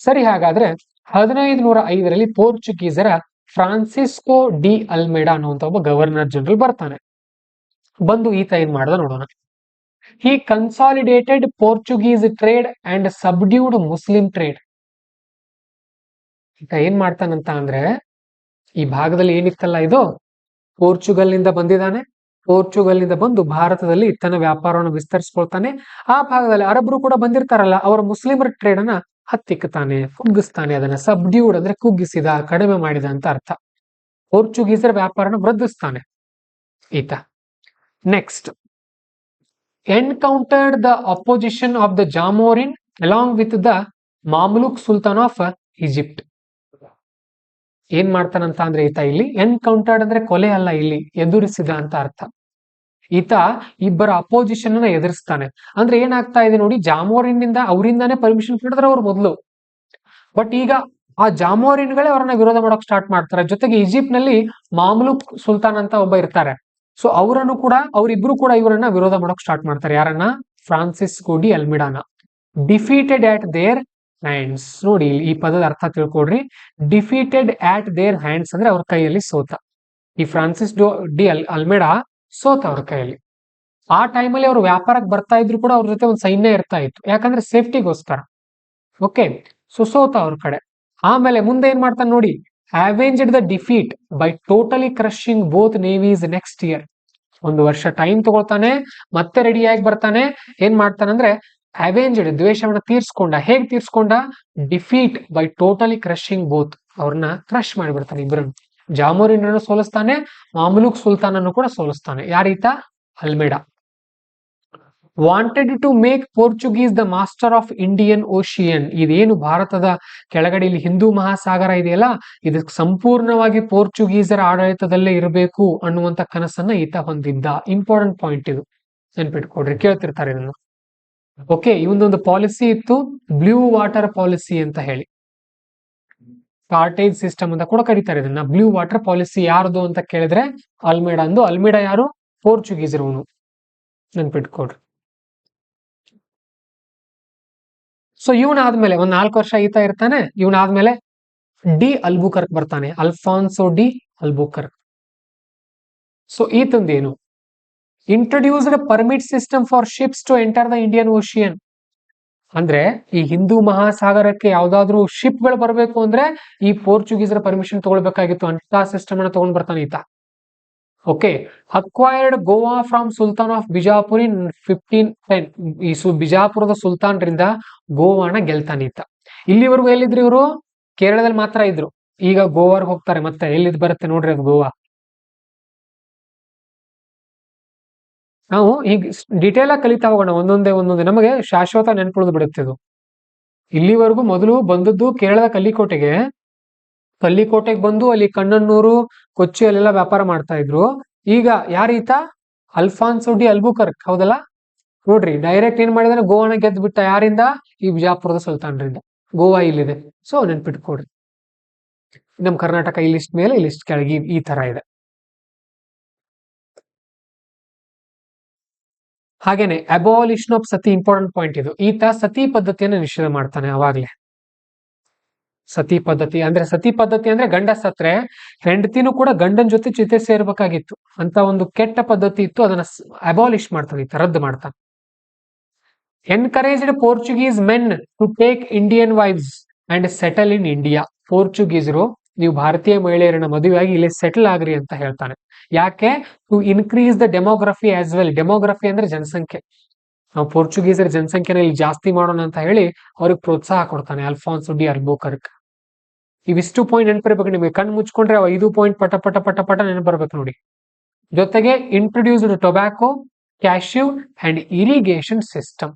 ಸರಿ, ಹಾಗಾದ್ರೆ 1505ರಲ್ಲಿ ಪೋರ್ಚುಗೀಸರ ಫ್ರಾನ್ಸಿಸ್ಕೋ ಡಿ ಅಲ್ಮೇಡಾ ಅನ್ನುವಂತ ಒಬ್ಬ ಗವರ್ನರ್ ಜನರಲ್ ಬರ್ತಾನೆ. ಬಂದು ಈತ ಏನ್ ಮಾಡ್ದ ನೋಡೋಣ. He consolidated Portuguese trade and subdued Muslim trade. ಈತ ಏನ್ ಮಾಡ್ತಾನಂತ ಅಂದ್ರೆ, ಈ ಭಾಗದಲ್ಲಿ ಏನಿತ್ತಲ್ಲ ಇದು ಪೋರ್ಚುಗಲ್ ನಿಂದ ಬಂದಿದ್ದಾನೆ. ಪೋರ್ಚುಗಲ್ ನಿಂದ ಬಂದು ಭಾರತದಲ್ಲಿ ತನ್ನ ವ್ಯಾಪಾರವನ್ನು ವಿಸ್ತರಿಸ್ಕೊಳ್ತಾನೆ. ಆ ಭಾಗದಲ್ಲಿ ಅರಬ್ರು ಕೂಡ ಬಂದಿರ್ತಾರಲ್ಲ, ಅವರ ಮುಸ್ಲಿಮರ ಟ್ರೇಡ್ ಅನ್ನ ಹತ್ತಿಕ್ತಾನೆ, ಕುಗ್ಗಿಸ್ತಾನೆ. ಅದನ್ನ ಸಬ್ಡ್ಯೂಡ್ ಅಂದ್ರೆ ಕುಗ್ಗಿಸಿದ, ಕಡಿಮೆ ಮಾಡಿದ ಅಂತ ಅರ್ಥ. ಪೋರ್ಚುಗೀಸರ ವ್ಯಾಪಾರನ ವೃದ್ಧಿಸ್ತಾನೆ ಈತ. Next, encountered the opposition of the Zamorin along with the Mamluk sultan of Egypt. ಏನ್ ಮಾಡ್ತಾನಂತ ಅಂದ್ರೆ ಈತ ಇಲ್ಲಿ ಎನ್ಕೌಂಟರ್ಡ್ ಅಂದ್ರೆ ಕೊಲೆ ಅಲ್ಲ, ಇಲ್ಲಿ ಎದುರಿಸಿದ ಅಂತ ಅರ್ಥ. ಈತ ಇಬ್ಬರ ಅಪೋಸಿಷನ್ ಅನ್ನ ಎದುರಿಸ್ತಾನೆ. ಅಂದ್ರೆ ಏನಾಗ್ತಾ ಇದೆ ನೋಡಿ, ಜಾಮೋರಿನ್ ನಿಂದ ಅವರಿಂದಾನೇ ಪರ್ಮಿಷನ್ ಪಡೆದ್ರೆ ಅವ್ರು ಮೊದಲು, ಬಟ್ ಈಗ ಆ ಜಾಮೋರಿನ್ಗಳೇ ಅವರನ್ನ ವಿರೋಧ ಮಾಡೋಕ್ ಸ್ಟಾರ್ಟ್ ಮಾಡ್ತಾರೆ. ಜೊತೆಗೆ ಈಜಿಪ್ಟ್ ನಲ್ಲಿ ಮಾಮ್ಲುಕ್ ಸುಲ್ತಾನ್ ಅಂತ ಒಬ್ಬ ಇರ್ತಾರೆ. ಸೊ ಅವರಿಬ್ರು ಕೂಡ ಇವರನ್ನ ವಿರೋಧ ಮಾಡೋಕ್ ಸ್ಟಾರ್ಟ್ ಮಾಡ್ತಾರೆ. ಯಾರನ್ನ? ಫ್ರಾನ್ಸಿಸ್ಕೋ ಡಿ ಅಲ್ಮಿಡಾನ. Defeated at their hands. ನೋಡಿ, ಈ ಪದದ ಅರ್ಥ ತಿಳ್ಕೊಡ್ರಿ. ಡಿಫೀಟೆಡ್ ಆಟ್ ದೇರ್ ಹ್ಯಾಂಡ್ಸ್ ಅಂದ್ರೆ ಅವ್ರ ಕೈಯಲ್ಲಿ ಸೋತ. ಈ ಫ್ರಾನ್ಸಿಸ್ ಡಿ ಅಲ್ಮೇಡಾ ಸೋತ ಅವ್ರ ಕೈಯಲ್ಲಿ. ಆ ಟೈಮಲ್ಲಿ ಅವರು ವ್ಯಾಪಾರಕ್ಕೆ ಬರ್ತಾ ಇದ್ರು ಕೂಡ ಅವ್ರ ಜೊತೆ ಒಂದು ಸೈನ್ಯ ಇರ್ತಾ ಇತ್ತು, ಯಾಕಂದ್ರೆ ಸೇಫ್ಟಿಗೋಸ್ಕರ. ಓಕೆ, ಸೋತ ಅವ್ರ ಕಡೆ. ಆಮೇಲೆ ಮುಂದೆ ಏನ್ ಮಾಡ್ತಾನೆ ನೋಡಿ, avenged the defeat by totally crushing both navies next year. ಒಂದು ವರ್ಷ ಟೈಮ್ ತಗೊಳ್ತಾನೆ, ಮತ್ತೆ ರೆಡಿಯಾಗಿ ಬರ್ತಾನೆ. ಏನ್ ಮಾಡ್ತಾನಂದ್ರೆ avenged ದ್ವೇಷವನ್ನ ತೀರ್ಸ್ಕೊಂಡ. ಹೇಗ್ ತೀರ್ಸ್ಕೊಂಡ? Defeat by totally crushing both, ಅವ್ರನ್ನ ಕ್ರಶ್ ಮಾಡಿಬಿಡ್ತಾನೆ ಇಬ್ಬರನ್ನು. ಜಾಮೋರಿನನ್ನು ಸೋಲಿಸ್ತಾನೆ, ಮಾಮಲೂಕ್ ಸುಲ್ತಾನನ್ನು ಕೂಡ ಸೋಲಿಸ್ತಾನೆ. ಯಾರೀತ? Almeida. Wanted to make Portuguese the master of Indian Ocean. ಇದೇನು ಭಾರತದ ಕೆಳಗಡೆ ಇಲ್ಲಿ ಹಿಂದೂ ಮಹಾಸಾಗರ ಇದೆಯಲ್ಲ, ಇದು ಸಂಪೂರ್ಣವಾಗಿ ಪೋರ್ಚುಗೀಸರ ಆಡಳಿತದಲ್ಲೇ ಇರಬೇಕು ಅನ್ನುವಂತ ಕನಸನ್ನ ಈತ ಹೊಂದಿದ್ದ. ಇಂಪಾರ್ಟೆಂಟ್ ಪಾಯಿಂಟ್ ಇದು, ನೆನ್ಪಿಟ್ಕೊಡ್ರಿ, ಕೇಳ್ತಿರ್ತಾರೆ ಇದನ್ನು. ಓಕೆ, ಇವೊಂದೊಂದು ಪಾಲಿಸಿ ಇತ್ತು, ಬ್ಲೂ ವಾಟರ್ ಪಾಲಿಸಿ ಅಂತ ಹೇಳಿ. ಕಾರ್ಟೇಜ್ ಸಿಸ್ಟಮ್ ಅಂತ ಕೂಡ ಕರೀತಾರೆ ಇದನ್ನ. ಬ್ಲೂ ವಾಟರ್ ಪಾಲಿಸಿ ಯಾರ್ದು ಅಂತ ಕೇಳಿದ್ರೆ ಅಲ್ಮೇಡಾ ಅಂದು. ಅಲ್ಮೇಡಾ ಯಾರು? ಪೋರ್ಚುಗೀಸರವನು, ನೆನ್ಪಿಟ್ಕೊಡ್ರಿ. ಸೊ ಇವನಾದ್ಮೇಲೆ ಒಂದ್ 4 ವರ್ಷ ಈತ ಇರ್ತಾನೆ. ಇವನಾದ್ಮೇಲೆ ಡಿ ಅಲ್ಬುಕರ್ಕ್ ಬರ್ತಾನೆ, ಅಲ್ಫಾನ್ಸೋ ಡಿ ಅಲ್ಬುಕರ್ಕ್. ಸೊ ಈತಂದೇನು? Introduced permit system for ships to enter the Indian Ocean. ಅಂದ್ರೆ ಈ ಹಿಂದೂ ಮಹಾಸಾಗರಕ್ಕೆ ಯಾವ್ದಾದ್ರು ಶಿಪ್ ಗಳು ಬರಬೇಕು ಅಂದ್ರೆ ಈ ಪೋರ್ಚುಗೀಸರ ಪರ್ಮಿಷನ್ ತಗೊಳ್ಬೇಕಾಗಿತ್ತು. ಅಂತ ಸಿಸ್ಟಮ್ ಅನ್ನ ತಗೊಂಡ್ ಬರ್ತಾನೆ ಈತ. Okay, acquired Goa from sultan of Bijapur in 1510. ಈ ಬಿಜಾಪುರದ ಸುಲ್ತಾನ್ರಿಂದ ಗೋವಾನ ಗೆಲ್ತಾನೆ ಈತ. ಇಲ್ಲಿವರೆಗೂ ಎಲ್ಲಿದ್ರು ಇವರು? ಕೇರಳದಲ್ಲಿ ಮಾತ್ರ ಇದ್ರು. ಈಗ ಗೋವಾರ್ಗ್ ಹೋಗ್ತಾರೆ. ಮತ್ತೆ ಎಲ್ಲಿದ್ ಬರುತ್ತೆ ನೋಡ್ರಿ ಅದು ಗೋವಾ. ನಾವು ಈಗ ಡಿಟೇಲ್ ಆಗಿ ಕಲಿತಾ ಹೋಗೋಣ, ಒಂದೊಂದೇ ನಮಗೆ ಶಾಶ್ವತ ನೆನ್ಪುಳಿದು ಬಿಡುತ್ತೆ ಇದು. ಇಲ್ಲಿವರೆಗೂ ಮೊದಲು ಬಂದದ್ದು ಕೇರಳದ ಕಲ್ಲಿಕೋಟೆಗೆ ಬಂದು ಅಲ್ಲಿ ಕಣ್ಣನ್ನೂರು, ಕೊಚ್ಚಿ ಅಲ್ಲೆಲ್ಲ ವ್ಯಾಪಾರ ಮಾಡ್ತಾ ಇದ್ರು. ಈಗ ಯಾರೀತ? ಅಲ್ಫಾನ್ಸೋ ಡಿ ಅಲ್ಬುಕರ್ಕ್, ಹೌದಲ್ಲ? ನೋಡ್ರಿ, ಡೈರೆಕ್ಟ್ ಏನ್ ಮಾಡಿದಾನೆ, ಗೋವಾನ ಗೆದ್ದು ಬಿಟ್ಟ. ಯಾರಿಂದ? ಈ ಬಿಜಾಪುರದ ಸುಲ್ತಾನ್ರಿಂದ. ಗೋವಾ ಇಲ್ಲಿದೆ. ಸೊ ನೆನ್ಪಿಟ್ಕೊಡ್ರಿ, ನಮ್ ಕರ್ನಾಟಕ ಇಲ್ಲಿಸ್ಟ್ ಮೇಲೆ, ಇಲ್ಲಿಸ್ಟ್ ಕೆಳಗೆ, ಈ ತರ ಇದೆ. ಹಾಗೇನೆ ಅಬಾಲಿಷನ್ ಆಫ್ ಸತಿ, ಇಂಪಾರ್ಟೆಂಟ್ ಪಾಯಿಂಟ್ ಇದು. ಈತ ಸತಿ ಪದ್ಧತಿಯನ್ನು ನಿಷೇಧ ಮಾಡ್ತಾನೆ ಅವಾಗ್ಲೇ. ಸತಿ ಪದ್ಧತಿ ಅಂದ್ರೆ ಗಂಡ ಸತ್ರೆ ಹೆಂಡತಿನೂ ಕೂಡ ಗಂಡನ ಜೊತೆ ಚಿತೆ ಸೇರ್ಬೇಕಾಗಿತ್ತು ಅಂತ ಒಂದು ಕೆಟ್ಟ ಪದ್ಧತಿ ಇತ್ತು. ಅದನ್ನ ಅಬಾಲಿಷ್ ಮಾಡ್ತಾನೆ ಈತ, ರದ್ದು ಮಾಡ್ತಾನೆ. Encouraged Portuguese men to take Indian wives and settle in India. ಪೋರ್ಚುಗೀಸರು, ನೀವು ಭಾರತೀಯ ಮಹಿಳೆಯರನ್ನ ಮದುವೆಯಾಗಿ ಇಲ್ಲಿ ಸೆಟಲ್ ಆಗ್ರಿ ಅಂತ ಹೇಳ್ತಾನೆ. ಯಾಕೆ? To increase the demography as well. Demography ಅಂದ್ರೆ ಜನಸಂಖ್ಯೆ. ನಾವು ಪೋರ್ಚುಗೀಸರ ಜನಸಂಖ್ಯೆನ ಇಲ್ಲಿ ಜಾಸ್ತಿ ಮಾಡೋಣ ಅಂತ ಹೇಳಿ ಅವ್ರಿಗೆ ಪ್ರೋತ್ಸಾಹ ಕೊಡ್ತಾನೆ ಅಲ್ಫಾನ್ಸೋ ಡಿ ಅಲ್ಬುಕರ್ಕ್. ಇವಿಷ್ಟು ಪಾಯಿಂಟ್ ನೆನಪಿರ್ಬೇಕು ನಿಮಗೆ. ಕಣ್ ಮುಚ್ಕೊಂಡ್ರೆ 5 ಪಾಯಿಂಟ್ ಪಟ ಪಟ ಪಟ ಪಟ ನೆನಪಿರ್ಬೇಕು ನೋಡಿ. ಜೊತೆಗೆ introduced tobacco, cashew and irrigation system.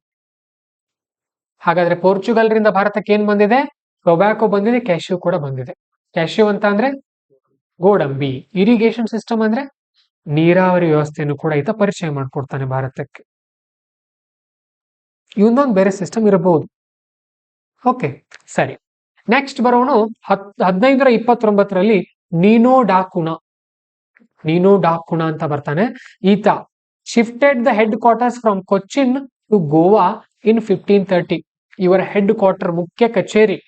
ಹಾಗಾದ್ರೆ ಪೋರ್ಚುಗಲ್ ರಿಂದ ಭಾರತಕ್ಕೆ ಏನ್ ಬಂದಿದೆ? ಟೊಬ್ಯಾಕೋ ಬಂದಿದೆ, ಕ್ಯಾಶ್ಯೂ ಕೂಡ ಬಂದಿದೆ. ಕ್ಯಾಶ್ಯೂ ಅಂತ ಅಂದ್ರೆ ಗೋಡಂಬಿ, ಇರಿಗೇಷನ್ ಸಿಸ್ಟಮ್ ಅಂದ್ರೆ ನೀರಾವರಿ ವ್ಯವಸ್ಥೆಯನ್ನು ಕೂಡ ಈತ ಪರಿಚಯ ಮಾಡ್ಕೊಡ್ತಾನೆ ಭಾರತಕ್ಕೆ. ಇವೊಂದೊಂದು ಬೇರೆ ಸಿಸ್ಟಮ್ ಇರಬಹುದು. ಓಕೆ, ಸರಿ. ನೆಕ್ಸ್ಟ್ ಬರೋನು 1529ರಲ್ಲಿ ನೀನೋ ಡಾಕುಣ ಅಂತ ಬರ್ತಾನೆ. ಈತ shifted the headquarters from Cochin to Goa in 1530. ಇವರ ಹೆಡ್ ಕ್ವಾರ್ಟರ್, ಮುಖ್ಯ ಕಚೇರಿ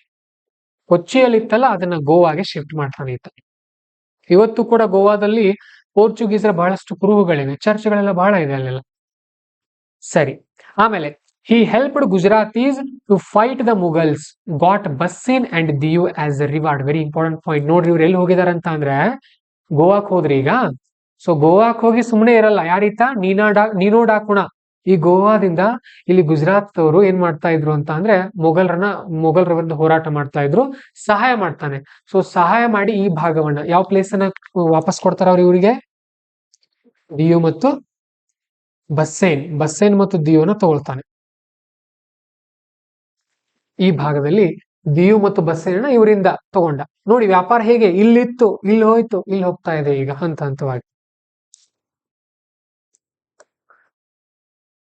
ಕೊಚ್ಚಿಯಲ್ಲಿತ್ತಲ್ಲ, ಅದನ್ನ ಗೋವಾಗೆ ಶಿಫ್ಟ್ ಮಾಡ್ತಾನೆ ಈತ. ಇವತ್ತು ಕೂಡ ಗೋವಾದಲ್ಲಿ ಪೋರ್ಚುಗೀಸರ ಬಹಳಷ್ಟು ಕುರುಹುಗಳಿವೆ, ಚರ್ಚ್ಗಳೆಲ್ಲ ಬಹಳ ಇದೆ ಅಲ್ಲೆಲ್ಲ. ಸರಿ, ಆಮೇಲೆ he helped Gujaratis to fight the Mughals, got Bassein and Diu as a reward. Very important point. ನೋಡ್ರಿ, ಇವ್ರು ಎಲ್ಲಿ ಹೋಗಿದಾರೆ ಅಂತ ಅಂದ್ರೆ ಗೋವಾಕ್ ಹೋದ್ರಿ ಈಗ. ಸೊ ಗೋವಾಕ್ ಹೋಗಿ ಸುಮ್ಮನೆ ಇರಲ್ಲ. ಯಾರೀತ? ನೀನೋ ಡಾಕುಣ. ಈ ಗೋವಾದಿಂದ ಇಲ್ಲಿ ಗುಜರಾತ್ ಅವರು ಏನ್ ಮಾಡ್ತಾ ಇದ್ರು ಅಂತ ಅಂದ್ರೆ ಮೊಘಲರ ವಿರುದ್ಧ ಹೋರಾಟ ಮಾಡ್ತಾ ಇದ್ರು. ಸಹಾಯ ಮಾಡ್ತಾನೆ. ಸೊ ಸಹಾಯ ಮಾಡಿ ಈ ಭಾಗವನ್ನ, ಯಾವ ಪ್ಲೇಸ್ ಅನ್ನ ವಾಪಸ್ ಕೊಡ್ತಾರ ಅವ್ರು ಇವರಿಗೆ? ದಿಯು ಮತ್ತು ಬಸ್ಸೇನ್ ಮತ್ತು ದಿಯುನ ತಗೊಳ್ತಾನೆ. ಈ ಭಾಗದಲ್ಲಿ ದಿಯು ಮತ್ತು ಬಸ್ಸೇನ ಇವರಿಂದ ತಗೊಂಡ. ನೋಡಿ ವ್ಯಾಪಾರ ಹೇಗೆ, ಇಲ್ಲಿತ್ತು, ಇಲ್ಲಿ ಹೋಯ್ತು, ಇಲ್ಲಿ ಹೋಗ್ತಾ ಇದೆ ಈಗ ಹಂತ ಹಂತವಾಗಿ.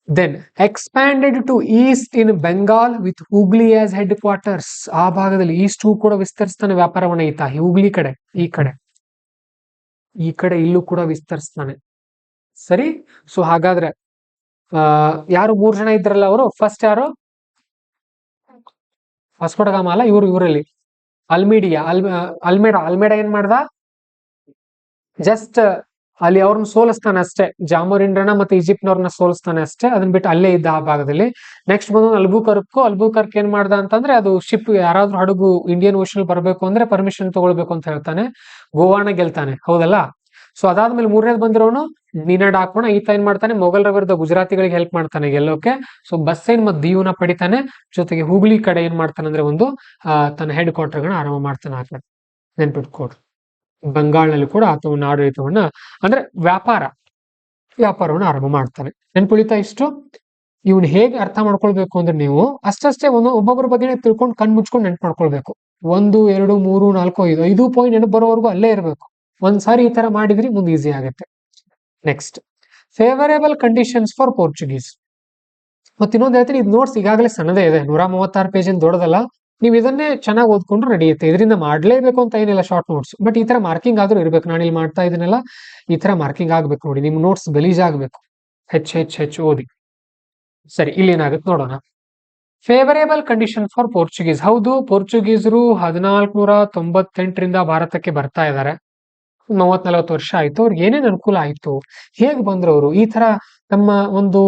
Then expanded to east in Bengal with Hooghly as headquarters. ಆ ಭಾಗದಲ್ಲಿ ಈಸ್ಟ್ ಕೂಡ ವಿಸ್ತರಿಸ್ತಾನೆ ವ್ಯಾಪಾರವನ್ನ ಈತ. ಹೂಗ್ಲಿ ಕಡೆ, ಈ ಕಡೆ ಇಲ್ಲೂ ಕೂಡ ವಿಸ್ತರಿಸ್ತಾನೆ. ಸರಿ. ಸೊ ಹಾಗಾದ್ರೆ ಯಾರು 3 ಜನ ಇದ್ರಲ್ಲ ಅವರು? ಫಸ್ಟ್ ಯಾರು? ವಾಸ್ಕೋಡಗಾಮ ಅಲ್ಲ, ಇವರಲ್ಲಿ ಅಲ್ಮೇಡಾ ಏನ್ ಮಾಡ್ದ? ಜಸ್ಟ್ ಅಲ್ಲಿ ಅವ್ರನ್ನ ಸೋಲಿಸ್ತಾನೆ ಅಷ್ಟೇ, ಜಾಮೋರಿಂಡ್ರನ ಮತ್ತೆ ಈಜಿಪ್ಟ್ನವ್ರನ್ನ ಸೋಲಿಸ್ತಾನೆ ಅಷ್ಟೇ. ಅದನ್ನ ಬಿಟ್ಟು ಅಲ್ಲೇ ಇದ್ದ ಆ ಭಾಗದಲ್ಲಿ. ನೆಕ್ಸ್ಟ್ ಬಂದು ಅಲ್ಬುಕರ್ಕ್ ಏನ್ ಮಾಡ್ದ ಅಂತಂದ್ರೆ, ಅದು ಶಿಪ್ ಯಾರಾದ್ರೂ ಹಡಗು ಇಂಡಿಯನ್ ಓಷನ್ ಬರ್ಬೇಕು ಅಂದ್ರೆ ಪರ್ಮಿಷನ್ ತಗೊಳ್ಬೇಕು ಅಂತ ಹೇಳ್ತಾನೆ. ಗೋವಾನ ಗೆಲ್ತಾನೆ, ಹೌದಲ್ಲ. ಸೊ ಅದಾದ್ಮೇಲೆ ಮೂರನೇದು ಬಂದಿರೋನು ನೀನಾಡ್ ಹಾಕೋಣ. ಈತ ಏನ್ ಮಾಡ್ತಾನೆ, ಮೊಘಲರ ವಿರುದ್ಧ ಗುಜರಾತಿಗಳಿಗೆ ಹೆಲ್ಪ್ ಮಾಡ್ತಾನೆ ಗೆಲ್ಲೋಕೆ. ಸೊ ಬಸ್ಸೇನ್ ಮತ್ತೆ ದೀವ್ನ ಪಡಿತಾನೆ. ಜೊತೆಗೆ ಹುಬ್ಳಿ ಕಡೆ ಏನ್ ಮಾಡ್ತಾನೆ ಅಂದ್ರೆ ಒಂದು ತನ್ನ ಹೆಡ್ ಕ್ವಾರ್ಟರ್ಗಳನ್ನ ಆರಂಭ ಮಾಡ್ತಾನೆ. ಆ ಕಡೆ ನೆನ್ಪಿಟ್ಕೊಡ್ರಿ. ಬಂಗಾಳನಲ್ಲಿ ಕೂಡ ಆತ ಒಂದು ಆಡಳಿತವನ್ನ ಅಂದ್ರೆ ವ್ಯಾಪಾರವನ್ನು ಆರಂಭ ಮಾಡ್ತಾನೆ. ನೆನ್ಪುಳಿತಾ ಇಷ್ಟು. ಇವ್ನ ಹೇಗೆ ಅರ್ಥ ಮಾಡ್ಕೊಳ್ಬೇಕು ಅಂದ್ರೆ ನೀವು ಅಷ್ಟೇ ಒಬ್ಬೊಬ್ಬರ ಬಗ್ಗೆ ತಿಳ್ಕೊಂಡು ಕಣ್ ಮುಚ್ಕೊಂಡು ನೆನ್ಪು ಮಾಡ್ಕೊಳ್ಬೇಕು. 1, 2, 3, 4, 5 ಪಾಯಿಂಟ್ ನೆನಪು ಬರೋವರೆಗೂ ಅಲ್ಲೇ ಇರಬೇಕು. ಒಂದ್ಸಾರಿ ಈ ತರ ಮಾಡಿದ್ರಿ ಮುಂದೆ ಈಸಿ ಆಗುತ್ತೆ. Next, favourable conditions for Portuguese. ಮತ್ತೆ ಇನ್ನೊಂದು ಹೇಳ್ತೀನಿ, ಇದು ನೋಟ್ಸ್ ಈಗಾಗಲೇ ಸಣ್ಣದೇ ಇದೆ, 136 ಪೇಜ್ ದೊಡ್ಡದಲ್ಲ. ನೀವು ಇದನ್ನೇ ಚೆನ್ನಾಗಿ ಓದ್ಕೊಂಡ್ರು ನಡೆಯುತ್ತೆ. ಇದರಿಂದ ಮಾಡ್ಲೇಬೇಕು ಅಂತ ಏನಿಲ್ಲ ಶಾರ್ಟ್ ನೋಟ್ಸ್, ಬಟ್ ಈ ತರ ಮಾರ್ಕಿಂಗ್ ಆದ್ರೂ ಇರ್ಬೇಕು. ನಾನು ಇಲ್ಲಿ ಮಾಡ್ತಾ ಇದನ್ನೆಲ್ಲ ಈ ತರ ಮಾರ್ಕಿಂಗ್ ಆಗ್ಬೇಕು ನೋಡಿ. ನಿಮ್ ನೋಟ್ಸ್ ಗಲೀಜಾಗ್ಬೇಕು. ಹೆಚ್ಚು ಓದಿ. ಸರಿ, ಇಲ್ಲಿ ಏನಾಗುತ್ತೆ ನೋಡೋಣ. Favourable condition for Portuguese. ಹೌದು, ಪೋರ್ಚುಗೀಸರು 1498ರಿಂದ ಭಾರತಕ್ಕೆ ಬರ್ತಾ ಇದ್ದಾರೆ. 30-40 ವರ್ಷ ಆಯ್ತು. ಅವ್ರಿಗೆ ಏನೇನ್ ಅನುಕೂಲ ಆಯ್ತು, ಹೇಗ್ ಬಂದ್ರು ಅವರು, ಈ ತರ ತಮ್ಮ ಒಂದು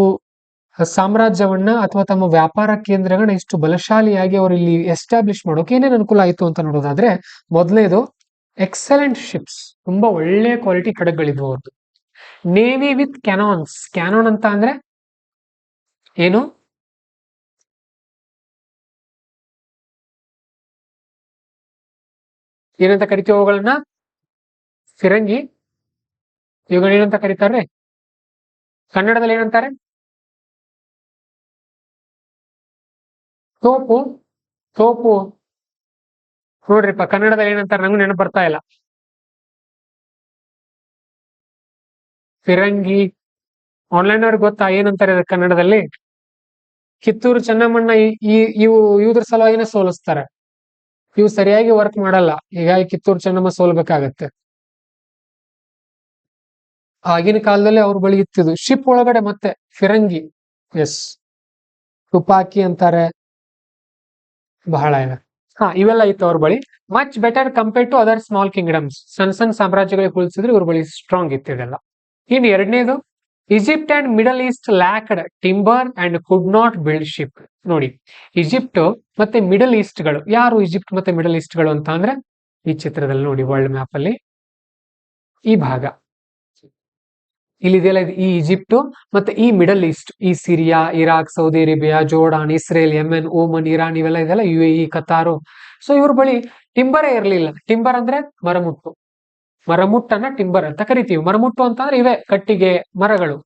ಸಾಮ್ರಾಜ್ಯವನ್ನ ಅಥವಾ ತಮ್ಮ ವ್ಯಾಪಾರ ಕೇಂದ್ರಗಳನ್ನ ಇಷ್ಟು ಬಲಶಾಲಿಯಾಗಿ ಅವರು ಇಲ್ಲಿ ಎಸ್ಟಾಬ್ಲಿಷ್ ಮಾಡೋಕೆ ಏನೇನ್ ಅನುಕೂಲ ಆಯ್ತು ಅಂತ ನೋಡೋದಾದ್ರೆ, ಮೊದಲನೇದು ಎಕ್ಸಲೆಂಟ್ ಶಿಪ್ಸ್, ತುಂಬಾ ಒಳ್ಳೆ ಕ್ವಾಲಿಟಿ ಹಡಗುಗಳಿದ್ವು ಅವ್ರದ್ದು. Navy with ಕ್ಯಾನಾನ್ಸ್. ಕ್ಯಾನಾನ್ ಅಂತ ಅಂದ್ರೆ ಏನು, ಏನಂತ ಕರಿತೀವಿ ಅವುಗಳನ್ನ? ಫಿರಂಗಿ. ಇವುಗಳು ಏನಂತ ಕರೀತಾರೆ ಕನ್ನಡದಲ್ಲಿ? ಏನಂತಾರೆ? ತೋಪು. ನೋಡ್ರಿಪ್ಪ, ಕನ್ನಡದಲ್ಲಿ ಏನಂತಾರೆ ನಂಗೂ ನೆನಪು ಬರ್ತಾ ಇಲ್ಲ. ಫಿರಂಗಿ. ಆನ್ಲೈನ್ ಅವ್ರಿಗೆ ಗೊತ್ತಾ ಏನಂತಾರೆ ಕನ್ನಡದಲ್ಲಿ? ಕಿತ್ತೂರು ಚೆನ್ನಮ್ಮಣ್ಣ ಇವ್ರ ಸಲುವಾಗಿನೇ ಸೋಲಿಸ್ತಾರೆ. ಇವು ಸರಿಯಾಗಿ ವರ್ಕ್ ಮಾಡಲ್ಲ, ಹೀಗಾಗಿ ಕಿತ್ತೂರು ಚೆನ್ನಮ್ಮ ಸೋಲ್ಬೇಕಾಗತ್ತೆ. ಆಗಿನ ಕಾಲದಲ್ಲಿ ಅವ್ರ ಬಳಿ ಇತ್ತಿದ್ದು ಶಿಪ್ ಒಳಗಡೆ ಮತ್ತೆ ಫಿರಂಗಿ. ಎಸ್, ತುಪಾಕಿ ಅಂತಾರೆ, ಬಹಳ ಇದೆ. ಇವೆಲ್ಲ ಇತ್ತು ಅವ್ರ ಬಳಿ. Much better compared to other small kingdoms. ಸಣ್ಣ ಸಾಮ್ರಾಜ್ಯಗಳಿಗೆ ಹೋಲಿಸಿದ್ರೆ ಇವ್ರ ಬಳಿ ಸ್ಟ್ರಾಂಗ್ ಇತ್ತು ಇದೆಲ್ಲ. ಇನ್ ಎರಡನೇದು, Egypt and Middle East lacked timber and could not build ship. ನೋಡಿ, ಈಜಿಪ್ಟ್ ಮತ್ತೆ ಮಿಡಲ್ ಈಸ್ಟ್ ಗಳು. ಯಾರು ಈಜಿಪ್ಟ್ ಮತ್ತೆ ಮಿಡಲ್ ಈಸ್ಟ್ ಗಳು ಅಂತ ಅಂದ್ರೆ, ಈ ಚಿತ್ರದಲ್ಲಿ ನೋಡಿ, ವರ್ಲ್ಡ್ ಮ್ಯಾಪ್ ಅಲ್ಲಿ ಈ ಭಾಗ ಇಲ್ಲಿದೆಯಲ್ಲ, ಈ ಈಜಿಪ್ಟ್ ಮತ್ತೆ ಈ ಮಿಡಲ್ ಈಸ್ಟ್, ಈ Syria, Iraq, Saudi Arabia, Jordan, Israel, Yemen, Oman, Iran, ಇವೆಲ್ಲ ಇದೆಲ್ಲ UAE, ಕತಾರು. ಸೊ ಇವ್ರ ಬಳಿ ಟಿಂಬರೇ ಇರ್ಲಿಲ್ಲ. ಟಿಂಬರ್ ಅಂದ್ರೆ ಮರಮುಟ್ಟನ್ನ ಟಿಂಬರ್ ಅಂತ ಕರಿತೀವಿ. ಮರಮುಟ್ಟು ಅಂತಂದ್ರೆ ಇವೆ ಕಟ್ಟಿಗೆ ಮರಗಳು.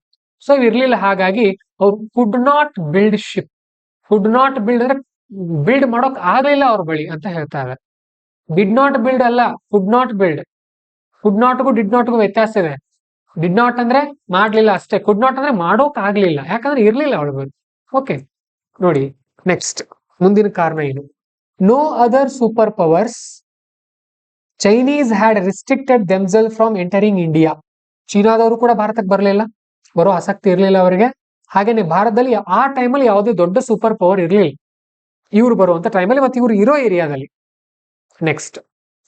ಸೊ ಇವ್ ಇರ್ಲಿಲ್ಲ. ಹಾಗಾಗಿ ಅವ್ರು ಕುಡ್ not build ship. Could not build ಅಂದ್ರೆ ಬಿಲ್ಡ್ ಮಾಡೋಕ್ ಆಗ್ಲಿಲ್ಲ ಅವ್ರ ಬಳಿ ಅಂತ ಹೇಳ್ತಾ ಇದ್ದಾರೆ. ಡಿಡ್ ನಾಟ್ ಬಿಲ್ಡ್ ಅಲ್ಲ, ಕುಡ್ ನಾಟ್ ಬಿಲ್ಡ್. ಕುಡ್ ನಾಟ್ಗೂ ಡಿಡ್ ನಾಟ್ಗೂ ವ್ಯತ್ಯಾಸ ಇದೆ. ಡಿಡ್ ನಾಟ್ ಅಂದ್ರೆ ಮಾಡ್ಲಿಲ್ಲ ಅಷ್ಟೇ, ಕುಡ್ ನಾಟ್ ಅಂದ್ರೆ ಮಾಡೋಕ್ ಆಗ್ಲಿಲ್ಲ, ಯಾಕಂದ್ರೆ ಇರ್ಲಿಲ್ಲ ಅವಳ ಬಳಿ. ಓಕೆ, ನೋಡಿ ನೆಕ್ಸ್ಟ್ ಮುಂದಿನ ಕಾರಣ ಏನು. No other super powers Chinese had restricted themselves from entering India. ಚೀನಾದವರು ಕೂಡ ಭಾರತಕ್ಕೆ ಬರಲಿಲ್ಲ, ಬರೋ ಆಸಕ್ತಿ ಇರಲಿಲ್ಲ ಅವರಿಗೆ. ಹಾಗೇನೆ ಭಾರತದಲ್ಲಿ ಆ ಟೈಮಲ್ಲಿ ಯಾವುದೇ ದೊಡ್ಡ ಸೂಪರ್ ಪವರ್ ಇರಲಿಲ್ಲ ಇವ್ರು ಬರುವಂತ ಟೈಮಲ್ಲಿ, ಮತ್ತೆ ಇವ್ರು ಇರೋ ಏರಿಯಾದಲ್ಲಿ. Next,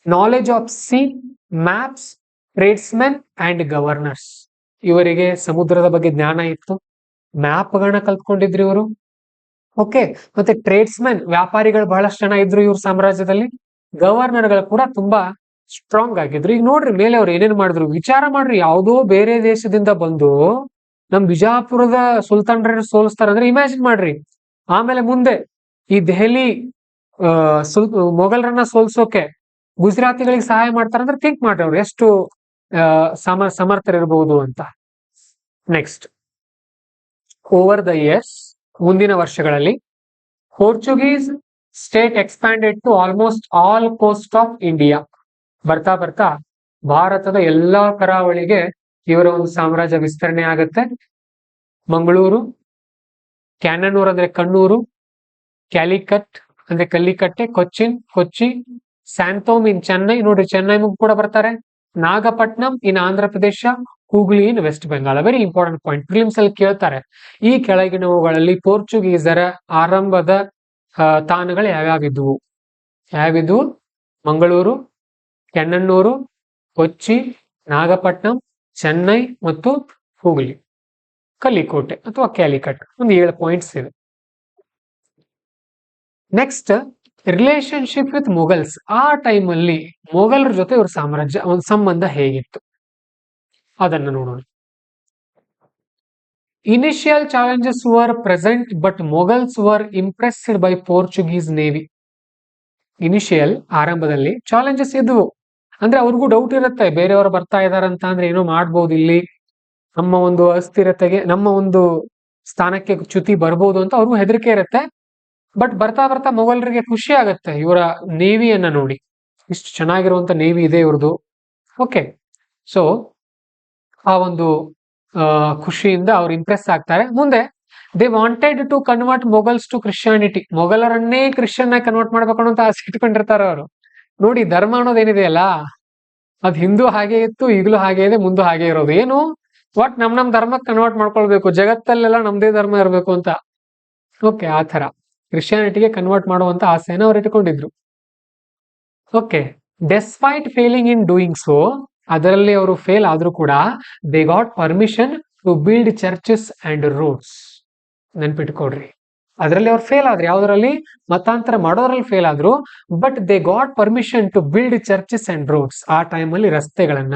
knowledge of C, maps, tradesmen and governors. ಇವರಿಗೆ ಸಮುದ್ರದ ಬಗ್ಗೆ ಜ್ಞಾನ ಇತ್ತು, ಮ್ಯಾಪ್ಗಳನ್ನ ಕಲ್ತ್ಕೊಂಡಿದ್ರು ಇವರು. ಓಕೆ, ಮತ್ತೆ ಟ್ರೇಡ್ಸ್ಮೆನ್, ವ್ಯಾಪಾರಿಗಳು ಬಹಳಷ್ಟು ಜನ ಇದ್ರು ಇವ್ರ ಸಾಮ್ರಾಜ್ಯದಲ್ಲಿ. ಗವರ್ನರ್ಗಳು ಕೂಡ ತುಂಬಾ ಸ್ಟ್ರಾಂಗ್ ಆಗಿದ್ರು. ಈಗ ನೋಡ್ರಿ ಮೇಲೆ ಅವ್ರು ಏನೇನ್ ಮಾಡಿದ್ರು, ವಿಚಾರ ಮಾಡ್ರಿ. ಯಾವುದೋ ಬೇರೆ ದೇಶದಿಂದ ಬಂದು ನಮ್ ಬಿಜಾಪುರದ ಸುಲ್ತಾನ್ರ ಸೋಲಿಸ್ತಾರಂದ್ರೆ ಇಮ್ಯಾಜಿನ್ ಮಾಡ್ರಿ. ಆಮೇಲೆ ಮುಂದೆ ಈ ದೆಹಲಿ ಮೊಘಲರನ್ನ ಸೋಲ್ಸೋಕೆ ಗುಜರಾತಿಗಳಿಗೆ ಸಹಾಯ ಮಾಡ್ತಾರಂದ್ರೆ ಥಿಂಕ್ ಮಾಡ್ರಿ ಅವ್ರು ಎಷ್ಟು ಸಮರ್ಥರಿರಬಹುದು ಅಂತ. ನೆಕ್ಸ್ಟ್, ಓವರ್ ದ ಇಯರ್ಸ್, ಮುಂದಿನ ವರ್ಷಗಳಲ್ಲಿ Portuguese state expanded to almost all coast of India. ಬರ್ತಾ ಬರ್ತಾ ಭಾರತದ ಎಲ್ಲಾ ಕರಾವಳಿಗೆ ಇವರ ಒಂದು ಸಾಮ್ರಾಜ್ಯ ವಿಸ್ತರಣೆ ಆಗುತ್ತೆ. ಮಂಗಳೂರು, ಕ್ಯಾನನೂರ್ ಅಂದ್ರೆ ಕಣ್ಣೂರು, ಕ್ಯಾಲಿಕಟ್ ಅಂದ್ರೆ ಕಲ್ಲಿಕಟ್ಟೆ, ಕೊಚ್ಚಿ, ಸ್ಯಾಂತೋಮ್ ಇನ್ ಚೆನ್ನೈ. ನೋಡ್ರಿ, ಚೆನ್ನೈ ಕೂಡ ಬರ್ತಾರೆ. ನಾಗಪಟ್ನಂ in Andhra Pradesh, Hooghly in West Bengal. Very important point, prelims ಅಲ್ಲಿ ಕೇಳ್ತಾರೆ. ಈ ಕೆಳಗಿನವುಗಳಲ್ಲಿ ಪೋರ್ಚುಗೀಸರ ಆರಂಭದ ತಾಣಗಳು ಯಾವ್ಯಾವಿದ್ವು? ಮಂಗಳೂರು, ಕೆನ್ನಣ್ಣೂರು, ಕೊಚ್ಚಿ, ನಾಗಪಟ್ನಂ, ಚೆನ್ನೈ ಮತ್ತು ಹುಬ್ಳಿ, ಕಲಿಕೋಟೆ ಅಥವಾ ಕ್ಯಾಲಿಕಟ್, ಒಂದು 7 ಪಾಯಿಂಟ್ಸ್ ಇದೆ. Next, relationship with Mughals. ಆ ಟೈಮಲ್ಲಿ ಮೊಘಲರ ಜೊತೆ ಇವ್ರ ಸಾಮ್ರಾಜ್ಯ ಒಂದು ಸಂಬಂಧ ಹೇಗಿತ್ತು ಅದನ್ನು ನೋಡೋಣ. Initial challenges var present but Mughals var impressed by Portuguese navy. Initial ಆರಂಭದಲ್ಲಿ ಚಾಲೆಂಜಸ್ ಇದ್ವು, ಅಂದ್ರೆ ಅವ್ರಿಗೂ ಡೌಟ್ ಇರುತ್ತೆ, ಬೇರೆಯವರು ಬರ್ತಾ ಇದಾರಂತ ಅಂದ್ರೆ ಏನೋ ಮಾಡ್ಬೋದು, ಇಲ್ಲಿ ನಮ್ಮ ಒಂದು ಅಸ್ಥಿರತೆಗೆ, ನಮ್ಮ ಒಂದು ಸ್ಥಾನಕ್ಕೆ ಚ್ಯುತಿ ಬರ್ಬೋದು ಅಂತ ಅವ್ರಿಗೂ ಹೆದರಿಕೆ ಇರುತ್ತೆ. ಬಟ್ ಬರ್ತಾ ಬರ್ತಾ ಮೊಘಲರಿಗೆ ಖುಷಿ ಆಗತ್ತೆ ಇವರ ನೇವಿಯನ್ನ ನೋಡಿ, ಇಷ್ಟು ಚೆನ್ನಾಗಿರುವಂತ ನೇವಿ ಇದೆ ಇವ್ರದ್ದು. ಓಕೆ, ಸೊ ಆ ಒಂದು ಖುಷಿಯಿಂದ ಅವ್ರು ಇಂಪ್ರೆಸ್ ಆಗ್ತಾರೆ. ಮುಂದೆ they wanted to convert Mughals to Christianity. ಮೊಘಲರನ್ನೇ ಕ್ರಿಶ್ಚಿಯನ್ ಆಗಿ ಕನ್ವರ್ಟ್ ಮಾಡ್ಬೇಕು ಅಂತ ಆಸೆ ಇಟ್ಕೊಂಡಿರ್ತಾರೆ ಅವರು. ನೋಡಿ, ಧರ್ಮ ಅನ್ನೋದೇನಿದೆಯಲ್ಲ, ಅದ್ ಹಿಂದೂ ಹಾಗೆ ಇತ್ತು, ಈಗಲೂ ಹಾಗೆ ಇದೆ, ಮುಂದೂ ಹಾಗೆ ಇರೋದು. ಏನು, ಒಟ್ ನಮ್ ಧರ್ಮಕ್ಕೆ ಕನ್ವರ್ಟ್ ಮಾಡ್ಕೊಳ್ಬೇಕು, ಜಗತ್ತಲ್ಲೆಲ್ಲ ನಮ್ದೇ ಧರ್ಮ ಇರಬೇಕು ಅಂತ. ಓಕೆ, ಆ ತರ ಕ್ರಿಶ್ಚಿಯಾನಿಟಿಗೆ ಕನ್ವರ್ಟ್ ಮಾಡುವಂತ ಆಸೆನ ಅವ್ರು ಇಟ್ಕೊಂಡಿದ್ರು. Okay, despite failing in doing so, ಅದರಲ್ಲಿ ಅವರು ಫೇಲ್ ಆದ್ರೂ ಕೂಡ they got permission to build churches and roads. ನೆನ್ಪಿಟ್ಕೊಡ್ರಿ, ಅದರಲ್ಲಿ ಅವ್ರು ಫೇಲ್ ಆದ್ರೆ, ಯಾವ್ದ್ರಲ್ಲಿ, ಮತಾಂತರ ಮಾಡೋದ್ರಲ್ಲಿ ಫೇಲ್ ಆದ್ರು, but they got permission to build churches and roads. ಆ ಟೈಮಲ್ಲಿ ರಸ್ತೆಗಳನ್ನ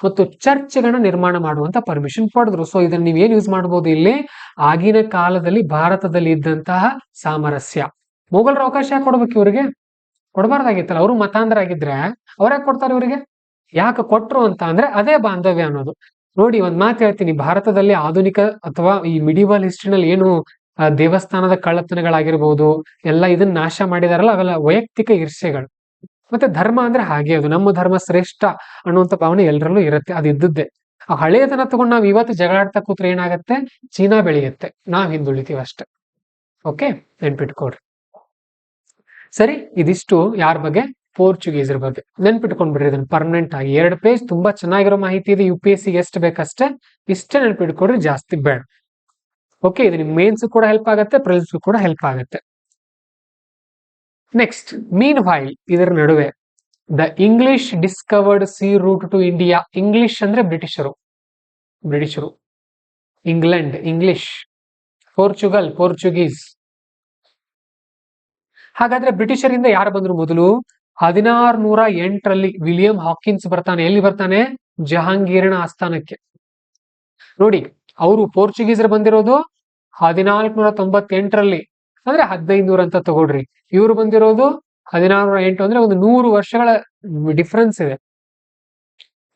ಮತ್ತು ಚರ್ಚ್ಗಳನ್ನ ನಿರ್ಮಾಣ ಮಾಡುವಂತ ಪರ್ಮಿಷನ್ ಪಡೆದ್ರು. ಸೊ ಇದನ್ನ ನೀವ್ ಏನ್ ಯೂಸ್ ಮಾಡ್ಬೋದು ಇಲ್ಲಿ, ಆಗಿನ ಕಾಲದಲ್ಲಿ ಭಾರತದಲ್ಲಿ ಇದ್ದಂತಹ ಸಾಮರಸ್ಯ. ಮೊಘಲರ ಅವಕಾಶ ಕೊಡ್ಬೇಕು ಇವರಿಗೆ, ಕೊಡಬಾರ್ದಾಗಿತ್ತಲ್ಲ, ಅವರು ಮತಾಂತರ ಆಗಿದ್ರೆ ಅವ್ರ್ಯಾಕೆ ಕೊಡ್ತಾರೆ ಇವರಿಗೆ? ಯಾಕೆ ಕೊಟ್ರು ಅಂತ ಅಂದ್ರೆ ಅದೇ ಬಾಂಧವ್ಯ ಅನ್ನೋದು. ನೋಡಿ, ಒಂದ್ ಮಾತು ಹೇಳ್ತೀನಿ, ಭಾರತದಲ್ಲಿ ಆಧುನಿಕ ಅಥವಾ ಈ ಮಿಡಿವಲ್ ಹಿಸ್ಟ್ರಿನಲ್ಲಿ ಏನು ದೇವಸ್ಥಾನದ ಕಳ್ಳತನಗಳಾಗಿರ್ಬೋದು, ಎಲ್ಲ ಇದನ್ನ ನಾಶ ಮಾಡಿದಾರಲ್ಲ, ಅವೆಲ್ಲ ವೈಯಕ್ತಿಕ ಈರ್ಷೆಗಳು. ಮತ್ತೆ ಧರ್ಮ ಅಂದ್ರೆ ಹಾಗೆ, ಅದು ನಮ್ಮ ಧರ್ಮ ಶ್ರೇಷ್ಠ ಅನ್ನುವಂಥ ಭಾವನೆ ಎಲ್ಲರಲ್ಲೂ ಇರುತ್ತೆ, ಅದು ಇದ್ದದ್ದೇ. ಆ ಹಳೆಯದನ್ನ ತಗೊಂಡು ನಾವ್ ಇವತ್ತು ಜಗಳಾಡ್ತಾ ಕೂತ್ರೆ ಏನಾಗತ್ತೆ, ಚೀನಾ ಬೆಳೆಯುತ್ತೆ, ನಾವ್ ಹಿಂದುಳಿತೀವಿ ಅಷ್ಟೇ. ಓಕೆ, ನೆನ್ಪಿಟ್ಕೊಡ್ರಿ. ಸರಿ, ಇದಿಷ್ಟು ಯಾರ ಬಗ್ಗೆ, ಪೋರ್ಚುಗೀಸರ ಬಗ್ಗೆ. ನೆನ್ಪಿಟ್ಕೊಂಡ್ಬಿಡ್ರಿ ಇದನ್ನ ಪರ್ಮನೆಂಟ್ ಆಗಿ. 2 ಪೇಜ್ ತುಂಬಾ ಚೆನ್ನಾಗಿರೋ ಮಾಹಿತಿ ಇದೆ, UPSC ಎಷ್ಟು ಬೇಕಷ್ಟೇ, ಇಷ್ಟೇ ನೆನ್ಪಿಟ್ಕೊಡ್ರಿ, ಜಾಸ್ತಿ ಬೇಡ. ಓಕೆ, ಇದು ನಿಮ್ ಮೇನ್ಸ್ ಕೂಡ ಹೆಲ್ಪ್ ಆಗುತ್ತೆ, ಪ್ರಿಲಿಮ್ಸ್ ಕೂಡ ಹೆಲ್ಪ್ ಆಗುತ್ತೆ. ನೆಕ್ಸ್ಟ್, ಮೀನ್ ವೈಲ್, ಇದರ ನಡುವೆ the English discovered sea route to India. English ಅಂದ್ರೆ ಬ್ರಿಟಿಷರು, ಇಂಗ್ಲೆಂಡ್ ಇಂಗ್ಲಿಷ್, ಪೋರ್ಚುಗಲ್ ಪೋರ್ಚುಗೀಸ್. ಹಾಗಾದ್ರೆ ಬ್ರಿಟಿಷರಿಂದ ಯಾರು ಬಂದ್ರು ಮೊದಲು? 1608ರಲ್ಲಿ ವಿಲಿಯಂ ಹಾಕಿನ್ಸ್ ಬರ್ತಾನೆ. ಎಲ್ಲಿ ಬರ್ತಾನೆ? ಜಹಾಂಗೀರನ ಆಸ್ಥಾನಕ್ಕೆ. ನೋಡಿ, ಅವರು ಪೋರ್ಚುಗೀಸರು ಬಂದಿರೋದು 1498ರಲ್ಲಿ, ಅಂದ್ರೆ 1500 ಅಂತ ತಗೊಳ್ರಿ. ಇವರು ಬಂದಿರೋದು 1608, ಅಂದ್ರೆ ಒಂದು 100 ವರ್ಷಗಳ ಡಿಫ್ರೆನ್ಸ್ ಇದೆ.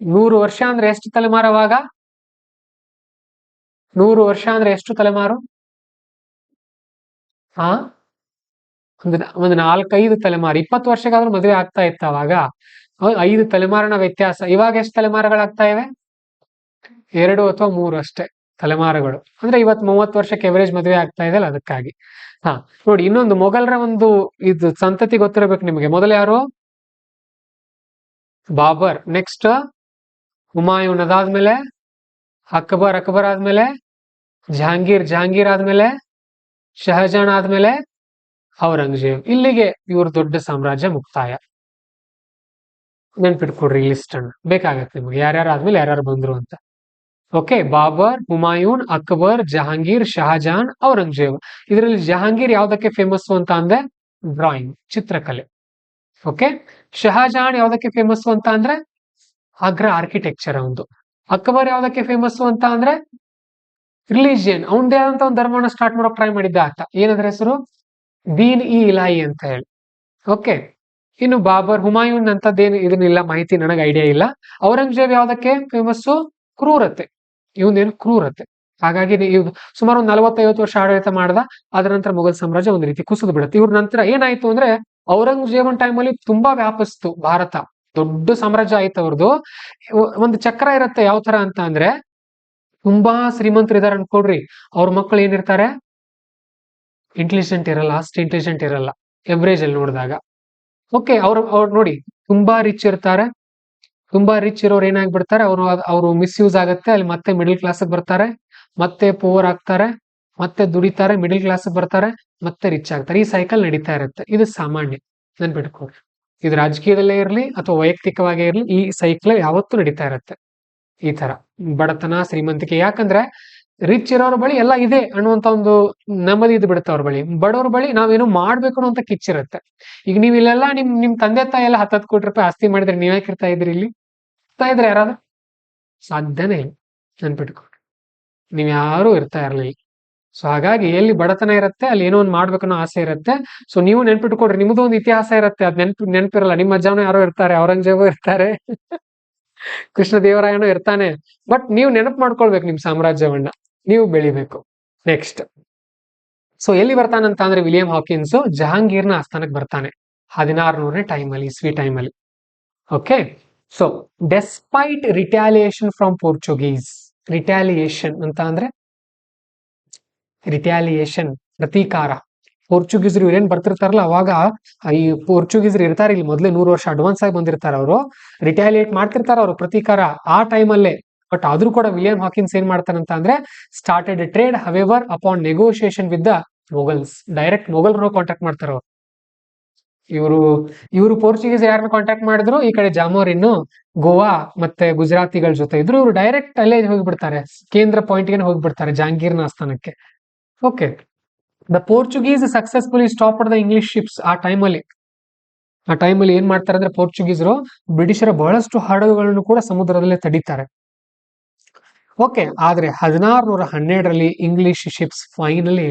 100 ವರ್ಷ ಅಂದ್ರೆ ಎಷ್ಟು ತಲೆಮಾರವಾಗ? 100 ವರ್ಷ ಅಂದ್ರೆ ಎಷ್ಟು ತಲೆಮಾರು? ಒಂದು 4-5 ತಲೆಮಾರು. 20 ವರ್ಷಗಾದ್ರೂ ಮದುವೆ ಆಗ್ತಾ ಇತ್ತ ಅವಾಗ, 5 ತಲೆಮಾರಿನ ವ್ಯತ್ಯಾಸ. ಇವಾಗ ಎಷ್ಟು ತಲೆಮಾರುಗಳಾಗ್ತಾ ಇವೆ? 2 ಅಥವಾ 3 ಅಷ್ಟೇ ತಲೆಮಾರುಗಳು. ಅಂದ್ರೆ ಇವತ್ತು 30 ವರ್ಷಕ್ಕೆ ಎವರೇಜ್ ಮದುವೆ ಆಗ್ತಾ ಇದೆ ಅಲ್ಲ, ಅದಕ್ಕಾಗಿ. ನೋಡಿ, ಇನ್ನೊಂದು ಮೊಘಲರ ಒಂದು ಇದು ಸಂತತಿ ಗೊತ್ತಿರಬೇಕು ನಿಮಗೆ. ಮೊದಲು ಯಾರು? ಬಾಬರ್. ನೆಕ್ಸ್ಟ್ ಹುಮಾಯೂನ್, ಅದಾದ್ಮೇಲೆ ಅಕ್ಬರ್ ಆದ್ಮೇಲೆ ಜಹಾಂಗೀರ್ ಆದ್ಮೇಲೆ ಶಹಜಾನ್ ಆದ್ಮೇಲೆ ಔರಂಗಜೇಬ್. ಇಲ್ಲಿಗೆ ಇವ್ರ ದೊಡ್ಡ ಸಾಮ್ರಾಜ್ಯ ಮುಕ್ತಾಯ. ನೆನ್ಪಿಟ್ಕೊಡ್ರಿ ಈ ಲಿಸ್ಟ್ ಅನ್ನು, ಬೇಕಾಗತ್ತೆ ನಿಮ್ಗೆ ಯಾರ್ಯಾರು ಆದ್ಮೇಲೆ ಯಾರ್ಯಾರು ಬಂದ್ರು ಅಂತ. ಓಕೆ, ಬಾಬರ್, ಹುಮಾಯೂನ್, ಅಕ್ಬರ್, ಜಹಾಂಗೀರ್, ಶಹಜಾನ್, ಔರಂಗಜೇಬ್. ಇದರಲ್ಲಿ ಜಹಾಂಗೀರ್ ಯಾವ್ದಕ್ಕೆ ಫೇಮಸ್ ಅಂತ ಅಂದ್ರೆ ಡ್ರಾಯಿಂಗ್, ಚಿತ್ರಕಲೆ. ಓಕೆ, ಶಹಜಾನ್ ಯಾವ್ದಕ್ಕೆ ಫೇಮಸ್ ಅಂತ ಅಂದ್ರೆ ಆಗ್ರಾ ಆರ್ಕಿಟೆಕ್ಚರ್ ಒಂದು. ಅಕ್ಬರ್ ಯಾವ್ದಕ್ಕೆ ಫೇಮಸ್ ಅಂತ ಅಂದ್ರೆ ರಿಲಿಜಿಯನ್, ಅವನದೇ ಆದಂತ ಒಂದು ಧರ್ಮವನ್ನ ಸ್ಟಾರ್ಟ್ ಮಾಡೋಕೆ ಟ್ರೈ ಮಾಡಿದ್ದ ಆತ. ಏನದ್ರ ಹೆಸರು? ದೀನ್ ಇ ಇಲಾಹಿ ಅಂತ ಹೇಳಿ. ಓಕೆ, ಇನ್ನು ಬಾಬರ್, ಹುಮಾಯೂನ್ ಅಂತದ್ದೇನು ಇದನ್ನಿಲ್ಲ, ಮಾಹಿತಿ ನನಗೆ ಐಡಿಯಾ ಇಲ್ಲ. ಔರಂಗಜೇಬ್ ಯಾವ್ದಕ್ಕೆ ಫೇಮಸ್ಸು? ಕ್ರೂರತೆ. ಇವನೇನು ಕ್ರೂರತೆ. ಹಾಗಾಗಿ ಸುಮಾರು ಒಂದು 40-50 ವರ್ಷ ಆಡಳಿತ ಮಾಡ್ದ. ಅದರ ನಂತರ ಮೊಘಲ್ ಸಾಮ್ರಾಜ್ಯ ಒಂದು ರೀತಿ ಕುಸಿದು ಬಿಡುತ್ತೆ. ಇವ್ರ ನಂತರ ಏನಾಯ್ತು ಅಂದ್ರೆ, ಔರಂಗಜೇಬನ್ ಟೈಮಲ್ಲಿ ತುಂಬಾ ವ್ಯಾಪಿಸ್ತು ಭಾರತ, ದೊಡ್ಡ ಸಾಮ್ರಾಜ್ಯ ಆಯ್ತು ಅವ್ರದ್ದು. ಒಂದು ಚಕ್ರ ಇರುತ್ತೆ, ಯಾವ ತರ ಅಂತ ಅಂದ್ರೆ, ತುಂಬಾ ಶ್ರೀಮಂತರು ಇದಾರೆ ಅನ್ಕೊಡ್ರಿ, ಅವ್ರ ಮಕ್ಕಳು ಏನಿರ್ತಾರೆ? ಇಂಟೆಲಿಜೆಂಟ್ ಇರಲ್ಲ, ಅಷ್ಟು ಇಂಟೆಲಿಜೆಂಟ್ ಇರಲ್ಲ ಎವರೇಜ್ ಅಲ್ಲಿ ನೋಡಿದಾಗ. ಓಕೆ, ಅವ್ರು ನೋಡಿ ತುಂಬಾ ರಿಚ್ ಇರ್ತಾರೆ. ತುಂಬಾ ರಿಚ್ ಇರೋರು ಏನಾಗ್ಬಿಡ್ತಾರೆ, ಅವರು ಮಿಸ್ಯೂಸ್ ಆಗುತ್ತೆ, ಅಲ್ಲಿ ಮತ್ತೆ ಮಿಡಿಲ್ ಕ್ಲಾಸ್ ಬರ್ತಾರೆ, ಮತ್ತೆ ಪೂವರ್ ಆಗ್ತಾರೆ, ಮತ್ತೆ ದುಡಿತಾರೆ, ಮಿಡಿಲ್ ಕ್ಲಾಸ್ ಬರ್ತಾರೆ, ಮತ್ತೆ ರಿಚ್ ಆಗ್ತಾರೆ. ಈ ಸೈಕಲ್ ನಡೀತಾ ಇರುತ್ತೆ. ಇದು ಸಾಮಾನ್ಯ, ನೆನ್ಪಿಟ್ಕೊಡ್ರಿ. ಇದು ರಾಜಕೀಯದಲ್ಲೇ ಇರಲಿ ಅಥವಾ ವೈಯಕ್ತಿಕವಾಗೇ ಇರಲಿ, ಈ ಸೈಕಲ್ ಯಾವತ್ತೂ ನಡೀತಾ ಇರುತ್ತೆ. ಈ ತರ ಬಡತನ ಶ್ರೀಮಂತಿಕೆ. ಯಾಕಂದ್ರೆ ರಿಚ್ ಇರೋರ ಬಳಿ ಎಲ್ಲ ಇದೆ ಅನ್ನುವಂತ ಒಂದು ನೆಮ್ಮದಿ ಇದು ಬಿಡುತ್ತೆ ಅವ್ರ ಬಳಿ. ಬಡವ್ರ ಬಳಿ ನಾವೇನೋ ಮಾಡ್ಬೇಕು ಅನ್ನೋ ಕಿಚ್ಚಿರುತ್ತೆ. ಈಗ ನೀವು ಇಲ್ಲೆಲ್ಲ ನಿಮ್ ತಂದೆ ತಾಯಿ ಎಲ್ಲ 10 ಕೋಟಿ ರೂಪಾಯಿ ಆಸ್ತಿ ಮಾಡಿದ್ರೆ ನೀವ್ ಯಾಕಿರ್ತಾ ಇದ್ರಿ ಇಲ್ಲಿ? ಇರ್ತಾ ಇದ್ರೆ ಯಾರಾದ್ರೂ? ಸಾಧ್ಯನೇ ಇಲ್ಲ. ನೆನ್ಪಿಟ್ಕೊಡ್ರಿ, ನೀವ್ ಯಾರು ಇರ್ತಾ ಇರ್ಲಿಲ್ಲ. ಸೊ ಹಾಗಾಗಿ ಎಲ್ಲಿ ಬಡತನ ಇರುತ್ತೆ ಅಲ್ಲಿ ಏನೋ ಒಂದು ಮಾಡ್ಬೇಕನ್ನೋ ಆಸೆ ಇರುತ್ತೆ. ಸೊ ನೀವು ನೆನ್ಪಿಟ್ಕೊಡ್ರಿ, ನಿಮ್ದು ಒಂದು ಇತಿಹಾಸ ಇರುತ್ತೆ, ಅದ್ ನೆನ್ಪಿರಲ್ಲ. ನಿಮ್ಮ ಅಜ್ಜನೂ ಯಾರೋ ಇರ್ತಾರೆ, ಔರಂಗಜೇಬು ಇರ್ತಾರೆ, ಕೃಷ್ಣ ದೇವರಾಯನೂ ಇರ್ತಾನೆ. ಬಟ್ ನೀವು ನೆನಪು ಮಾಡ್ಕೊಳ್ಬೇಕು ನಿಮ್ ಸಾಮ್ರಾಜ್ಯವನ್ನ, ನೀವು ಬೆಳಿಬೇಕು. ನೆಕ್ಸ್ಟ್, ಸೊ ಎಲ್ಲಿ ಬರ್ತಾನಂತ ಅಂದ್ರೆ ವಿಲಿಯಂ ಹಾಕಿನ್ಸ್ ಜಹಾಂಗೀರ್ನ ಆಸ್ಥಾನಕ್ಕೆ ಬರ್ತಾನೆ 1600ನೇ ಟೈಮಲ್ಲಿ, ಇಸ್ವಿ ಟೈಮಲ್ಲಿ. Okay, so despite retaliation from Portuguese. Retaliation ಅಂತ ಅಂದ್ರೆ ರಿಟ್ಯಾಲಿಯೇಷನ್, ಪ್ರತೀಕಾರ. ಪೋರ್ಚುಗೀಸರು ಏನ್ ಬರ್ತಿರ್ತಾರಲ್ಲ ಅವಾಗ ಈ ಪೋರ್ಚುಗೀಸರು ಇರ್ತಾರೆ ಇಲ್ಲಿ ಮೊದಲೇ 100 ವರ್ಷ ಅಡ್ವಾನ್ಸ್ ಆಗಿ ಬಂದಿರ್ತಾರೆ. ಅವರು ರಿಟ್ಯಾಲಿಯೇಟ್ ಮಾಡ್ತಿರ್ತಾರ ಅವರು, ಪ್ರತೀಕಾರ ಆ ಟೈಮಲ್ಲೇ. ಬಟ್ ಆದ್ರೂ ಕೂಡ ವಿಲಿಯಂ ಹಾಕಿನ್ಸ್ ಏನ್ ಮಾಡ್ತಾರಂತ ಅಂದ್ರೆ started trade however upon negotiation with the Mughals. Direct ಮೊಘಲ್ರನ್ನು ಕಾಂಟ್ಯಾಕ್ಟ್ ಮಾಡ್ತಾರ ಅವರು. ಇವರು ಪೋರ್ಚುಗೀಸ್ ಯಾರನ್ನ ಕಾಂಟ್ಯಾಕ್ಟ್ ಮಾಡಿದ್ರು, ಈ ಕಡೆ ಜಾಮೋರಿನ್, ಗೋವಾ ಮತ್ತೆ ಗುಜರಾತಿಗಳ ಜೊತೆ ಇದ್ರು. ಇವರು ಡೈರೆಕ್ಟ್ ಅಲ್ಲೇ ಹೋಗ್ಬಿಡ್ತಾರೆ, ಕೇಂದ್ರ ಪಾಯಿಂಟ್ ಗೆ ಹೋಗ್ಬಿಡ್ತಾರೆ, ಜಹಾಂಗೀರ್ನ ಆಸ್ಥಾನಕ್ಕೆ. Okay, the Portuguese successfully stopped the English ships. ಆ ಟೈಮಲ್ಲಿ ಏನ್ ಮಾಡ್ತಾರೆ ಅಂದ್ರೆ ಪೋರ್ಚುಗೀಸರು ಬ್ರಿಟಿಷರ ಬಹಳಷ್ಟು ಹಡಗುಗಳನ್ನು ಕೂಡ ಸಮುದ್ರದಲ್ಲೇ ತಡೀತಾರೆ. ಓಕೆ, ಆದ್ರೆ 1612ರಲ್ಲಿ ಇಂಗ್ಲಿಷ್ ಶಿಪ್ಸ್ ಫೈನಲಿ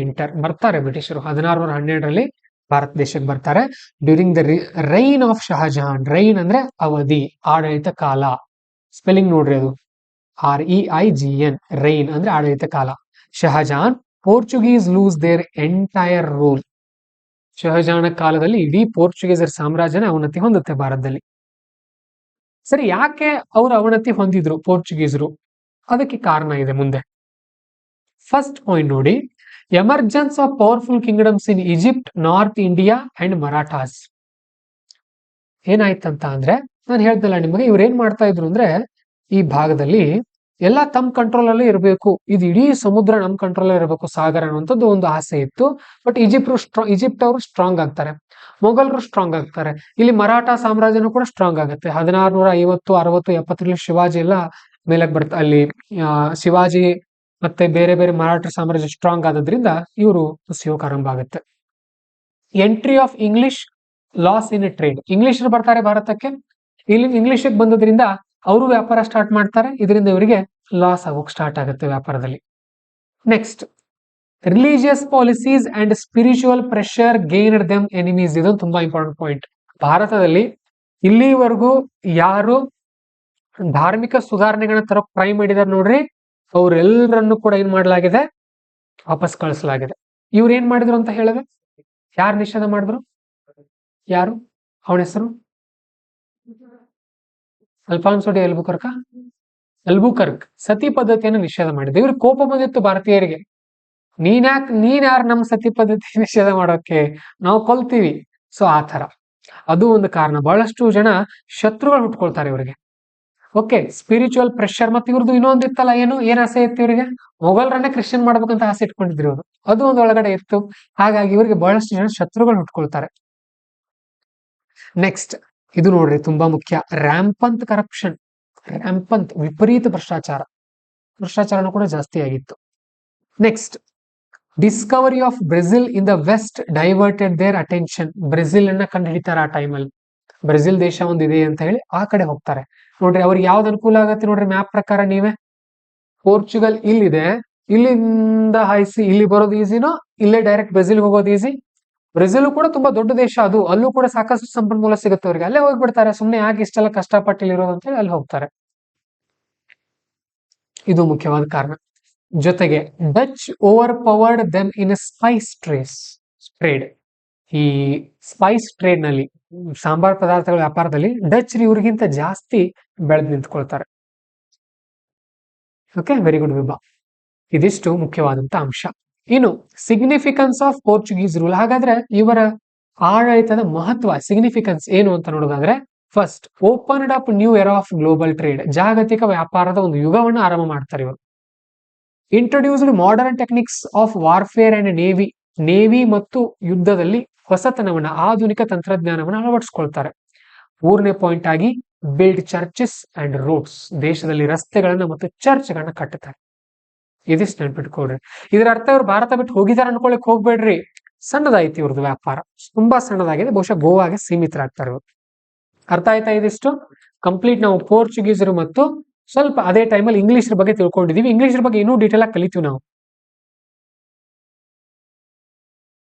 ಬರ್ತಾರೆ. ಬ್ರಿಟಿಷರು 1612ರಲ್ಲಿ ಭಾರತ ದೇಶಕ್ಕೆ ಬರ್ತಾರೆ. During the reign of Shahjahan. Reign ಅಂದ್ರೆ ಅವಧಿ, ಆಡಳಿತ ಕಾಲ. ಸ್ಪೆಲ್ಲಿಂಗ್ ನೋಡ್ರಿ, ಅದು REIGN. ರೈನ್ ಅಂದ್ರೆ ಆಡಳಿತ ಕಾಲ. Shah Jahan Portuguese lose their entire rule. ಶಹಜಹಾನ ಕಾಲದಲ್ಲಿ ಇಡೀ ಪೋರ್ಚುಗೀಸರ ಸಾಮ್ರಾಜ್ಯನ ಅವನತಿ ಹೊಂದುತ್ತೆ ಭಾರತದಲ್ಲಿ. ಸರಿ, ಯಾಕೆ ಅವರು ಅವನತಿ ಹೊಂದಿದ್ರು ಪೋರ್ಚುಗೀಸರು? ಅದಕ್ಕೆ ಕಾರಣ ಇದೆ ಮುಂದೆ. ಫಸ್ಟ್ ಪಾಯಿಂಟ್ ನೋಡಿ, emergence of powerful kingdoms in Egypt, north India and Marathas. ಏನಾಯ್ತಂತ ಅಂದ್ರೆ, ನಾನು ಹೇಳ್ದಲ್ಲ ನಿಮಗೆ, ಇವ್ರು ಏನ್ ಮಾಡ್ತಾ ಇದ್ರು ಅಂದ್ರೆ ಈ ಭಾಗದಲ್ಲಿ ಎಲ್ಲ ತಮ್ಮ ಕಂಟ್ರೋಲ್ ಅಲ್ಲೇ ಇರಬೇಕು, ಇದು ಇಡೀ ಸಮುದ್ರ ನಮ್ ಕಂಟ್ರೋಲ್ ಇರಬೇಕು, ಸಾಗರ ಅನ್ನುವಂಥದ್ದು ಒಂದು ಆಸೆ ಇತ್ತು. ಬಟ್ ಈಜಿಪ್ಟ್ ಅವರು ಸ್ಟ್ರಾಂಗ್ ಆಗ್ತಾರೆ, ಮೊಘಲರು ಸ್ಟ್ರಾಂಗ್ ಆಗ್ತಾರೆ, ಇಲ್ಲಿ ಮರಾಠ ಸಾಮ್ರಾಜ್ಯನೂ ಕೂಡ ಸ್ಟ್ರಾಂಗ್ ಆಗುತ್ತೆ. 1650, 60, 70ರಲ್ಲಿ ಶಿವಾಜಿ ಎಲ್ಲ ಮೇಲಕ್ಕೆ ಬರ್ತಾ, ಅಲ್ಲಿ ಶಿವಾಜಿ ಮತ್ತೆ ಬೇರೆ ಬೇರೆ ಮರಾಠ ಸಾಮ್ರಾಜ್ಯ ಸ್ಟ್ರಾಂಗ್ ಆದ್ರಿಂದ ಇವರು ಕುಸಿಯೋಕೆ ಆರಂಭ ಆಗುತ್ತೆ. Entry of English, loss in trade. ಇಂಗ್ಲಿಷರು ಬರ್ತಾರೆ ಭಾರತಕ್ಕೆ, ಇಲ್ಲಿ ಇಂಗ್ಲಿಷ್ ಬಂದದ್ರಿಂದ ಅವರು ವ್ಯಾಪಾರ ಸ್ಟಾರ್ಟ್ ಮಾಡ್ತಾರೆ, ಇದರಿಂದ ಇವರಿಗೆ ಲಾಸ್ ಆಗೋಕ್ ಸ್ಟಾರ್ಟ್ ಆಗುತ್ತೆ ವ್ಯಾಪಾರದಲ್ಲಿ. Next, religious policies and spiritual pressure gained them enemies. ಇದೊಂದು ತುಂಬಾ ಇಂಪಾರ್ಟೆಂಟ್ ಪಾಯಿಂಟ್. ಭಾರತದಲ್ಲಿ ಇಲ್ಲಿವರೆಗೂ ಯಾರು ಧಾರ್ಮಿಕ ಸುಧಾರಣೆಗಳನ್ನ ತರೋಕ್ ಟ್ರೈ ಮಾಡಿದಾರೆ ನೋಡ್ರಿ, ಅವ್ರೆಲ್ಲರನ್ನು ಕೂಡ ಏನ್ ಮಾಡಲಾಗಿದೆ, ವಾಪಸ್ ಕಳಿಸಲಾಗಿದೆ. ಇವ್ರು ಏನ್ ಮಾಡಿದ್ರು ಅಂತ ಹೇಳಿದ್ರೆ, ಯಾರು ನಿಷೇಧ ಮಾಡಿದ್ರು? ಯಾರು? ಅವನ ಹೆಸರು ಅಲ್ಫಾನ್ಸೋ ಡಿ ಅಲ್ಬುಕರ್ಕ್. ಸತಿ ಪದ್ಧತಿಯನ್ನು ನಿಷೇಧ ಮಾಡಿದ್ರು. ಇವ್ರಿಗೆ ಕೋಪ ಬಂದಿತ್ತು ಭಾರತೀಯರಿಗೆ, ನೀನ್ ಯಾರು ನಮ್ಮ ಸತಿ ಪದ್ಧತಿ ನಿಷೇಧ ಮಾಡೋಕೆ, ನಾವು ಕೊಲ್ತೀವಿ. ಸೊ ಆ ತರ ಅದು ಒಂದು ಕಾರಣ. ಬಹಳಷ್ಟು ಜನ ಶತ್ರುಗಳು ಹುಟ್ಕೊಳ್ತಾರೆ ಇವರಿಗೆ. Okay, spiritual pressure. ಮತ್ತೆ ಇವ್ರದ್ದು ಇನ್ನೊಂದಿತ್ತಲ್ಲ, ಏನ್ ಆಸೆ ಇತ್ತು ಇವರಿಗೆ? ಮೊಘಲರನ್ನೇ ಕ್ರಿಶ್ಚಿಯನ್ ಮಾಡ್ಬೇಕಂತ ಆಸೆ ಇಟ್ಕೊಂಡಿದ್ರು ಇವರು, ಅದು ಒಂದು ಒಳಗಡೆ ಇತ್ತು. ಹಾಗಾಗಿ ಇವರಿಗೆ ಬಹಳಷ್ಟು ಜನ ಶತ್ರುಗಳು ಹುಟ್ಕೊಳ್ತಾರೆ. ನೆಕ್ಸ್ಟ್, ಇದು ನೋಡ್ರಿ ತುಂಬಾ ಮುಖ್ಯ, ರ್ಯಾಂಪಂತ್ ಕರಪ್ಷನ್. ರ್ಯಾಂಪಂತ್, ವಿಪರೀತ ಭ್ರಷ್ಟಾಚಾರನೂ ಕೂಡ ಜಾಸ್ತಿ ಆಗಿತ್ತು. Next, discovery of Brazil in the west diverted their attention. Brazil ಅನ್ನ ಕಂಡು ಹಿಡಿತಾರೆ ಆ ಟೈಮಲ್ಲಿ. ಬ್ರೆಜಿಲ್ ದೇಶ ಒಂದಿದೆ ಅಂತ ಹೇಳಿ ಆ ಕಡೆ ಹೋಗ್ತಾರೆ. ನೋಡ್ರಿ ಅವ್ರಿಗೆ ಯಾವ್ದು ಅನುಕೂಲ ಆಗತ್ತೆ ನೋಡ್ರಿ, ಮ್ಯಾಪ್ ಪ್ರಕಾರ ನೀವೇ. ಪೋರ್ಚುಗಲ್ ಇಲ್ಲಿದೆ, ಇಲ್ಲಿಂದ ಹಾಯಿಸಿ ಇಲ್ಲಿ ಬರೋದು ಈಸಿನೋ, ಇಲ್ಲೇ ಡೈರೆಕ್ಟ್ ಬ್ರೆಜಿಲ್ ಹೋಗೋದು ಈಸಿ. ಬ್ರೆಜಿಲ್ ಕೂಡ ತುಂಬಾ ದೊಡ್ಡ ದೇಶ ಅದು, ಅಲ್ಲೂ ಕೂಡ ಸಾಕಷ್ಟು ಸಂಪನ್ಮೂಲ ಸಿಗುತ್ತೆ ಅವ್ರಿಗೆ, ಅಲ್ಲೇ ಹೋಗ್ಬಿಡ್ತಾರೆ. ಸುಮ್ನೆ ಯಾಕೆ ಇಷ್ಟೆಲ್ಲ ಕಷ್ಟಪಟ್ಟಿರೋದು ಅಂತ ಹೇಳಿ ಅಲ್ಲಿ ಹೋಗ್ತಾರೆ. ಇದು ಮುಖ್ಯವಾದ ಕಾರಣ. ಜೊತೆಗೆ Dutch over powered them in Spice trade. ಈ ಸ್ಪೈಸ್ ಟ್ರೇಡ್ ನಲ್ಲಿ, ಸಾಂಬಾರ್ ಪದಾರ್ಥಗಳ ವ್ಯಾಪಾರದಲ್ಲಿ ಡಚ್ ಇವ್ರಿಗಿಂತ ಜಾಸ್ತಿ ಬೆಳೆದು ನಿಂತ್ಕೊಳ್ತಾರೆ. ಓಕೆ, ವೆರಿ ಗುಡ್ ವಿಭಾ. ಇದಿಷ್ಟು ಮುಖ್ಯವಾದಂತ ಅಂಶ. ಇನ್ನು ಸಿಗ್ನಿಫಿಕೆನ್ಸ್ ಆಫ್ ಪೋರ್ಚುಗೀಸ್ ರೂಲ್. ಹಾಗಾದ್ರೆ ಇವರ ಆಡಳಿತದ ಮಹತ್ವ, ಸಿಗ್ನಿಫಿಕೆನ್ಸ್ ಏನು ಅಂತ ನೋಡೋದಾದ್ರೆ, first, opened up new era of global trade. ಜಾಗತಿಕ ವ್ಯಾಪಾರದ ಒಂದು ಯುಗವನ್ನು ಆರಂಭ ಮಾಡ್ತಾರೆ ಇವರು. Introduced modern techniques of warfare and navy ಮತ್ತು ಯುದ್ಧದಲ್ಲಿ ಹೊಸತನವನ್ನ, ಆಧುನಿಕ ತಂತ್ರಜ್ಞಾನವನ್ನು ಅಳವಡಿಸ್ಕೊಳ್ತಾರೆ. 3ನೇ ಪಾಯಿಂಟ್ ಆಗಿ ಬಿಲ್ಡ್ ಚರ್ಚಸ್ ಅಂಡ್ ರೋಡ್ಸ್, ದೇಶದಲ್ಲಿ ರಸ್ತೆಗಳನ್ನ ಮತ್ತು ಚರ್ಚ್ಗಳನ್ನ ಕಟ್ಟುತ್ತಾರೆ. ಇದಿಷ್ಟು ನೆನ್ಪಿಟ್ಕೊಳ್ರಿ. ಇದರ ಅರ್ಥ ಇವ್ರು ಭಾರತ ಬಿಟ್ಟು ಹೋಗಿದಾರೆ ಅನ್ಕೊಳಕ್ ಹೋಗ್ಬೇಡ್ರಿ. ಸಣ್ಣದಾಯ್ತು ಇವ್ರದ್ದು ವ್ಯಾಪಾರ, ತುಂಬಾ ಸಣ್ಣದಾಗಿದೆ. ಬಹುಶಃ ಗೋವಾಗೆ ಸೀಮಿತರಾಗ್ತಾರೆ ಇವರು. ಅರ್ಥ ಆಯ್ತಾ ಇದಿಷ್ಟು? ಕಂಪ್ಲೀಟ್ ನಾವು ಪೋರ್ಚುಗೀಸರು ಮತ್ತು ಸ್ವಲ್ಪ ಅದೇ ಟೈಮಲ್ಲಿ ಇಂಗ್ಲಿಷ್ ಬಗ್ಗೆ ತಿಳ್ಕೊಂಡಿದೀವಿ. ಇಂಗ್ಲಿಷ್ ಬಗ್ಗೆ ಇನ್ನೂ ಡೀಟೇಲ್ ಆಗಿ ಕಲಿತೀವಿ ನಾವು.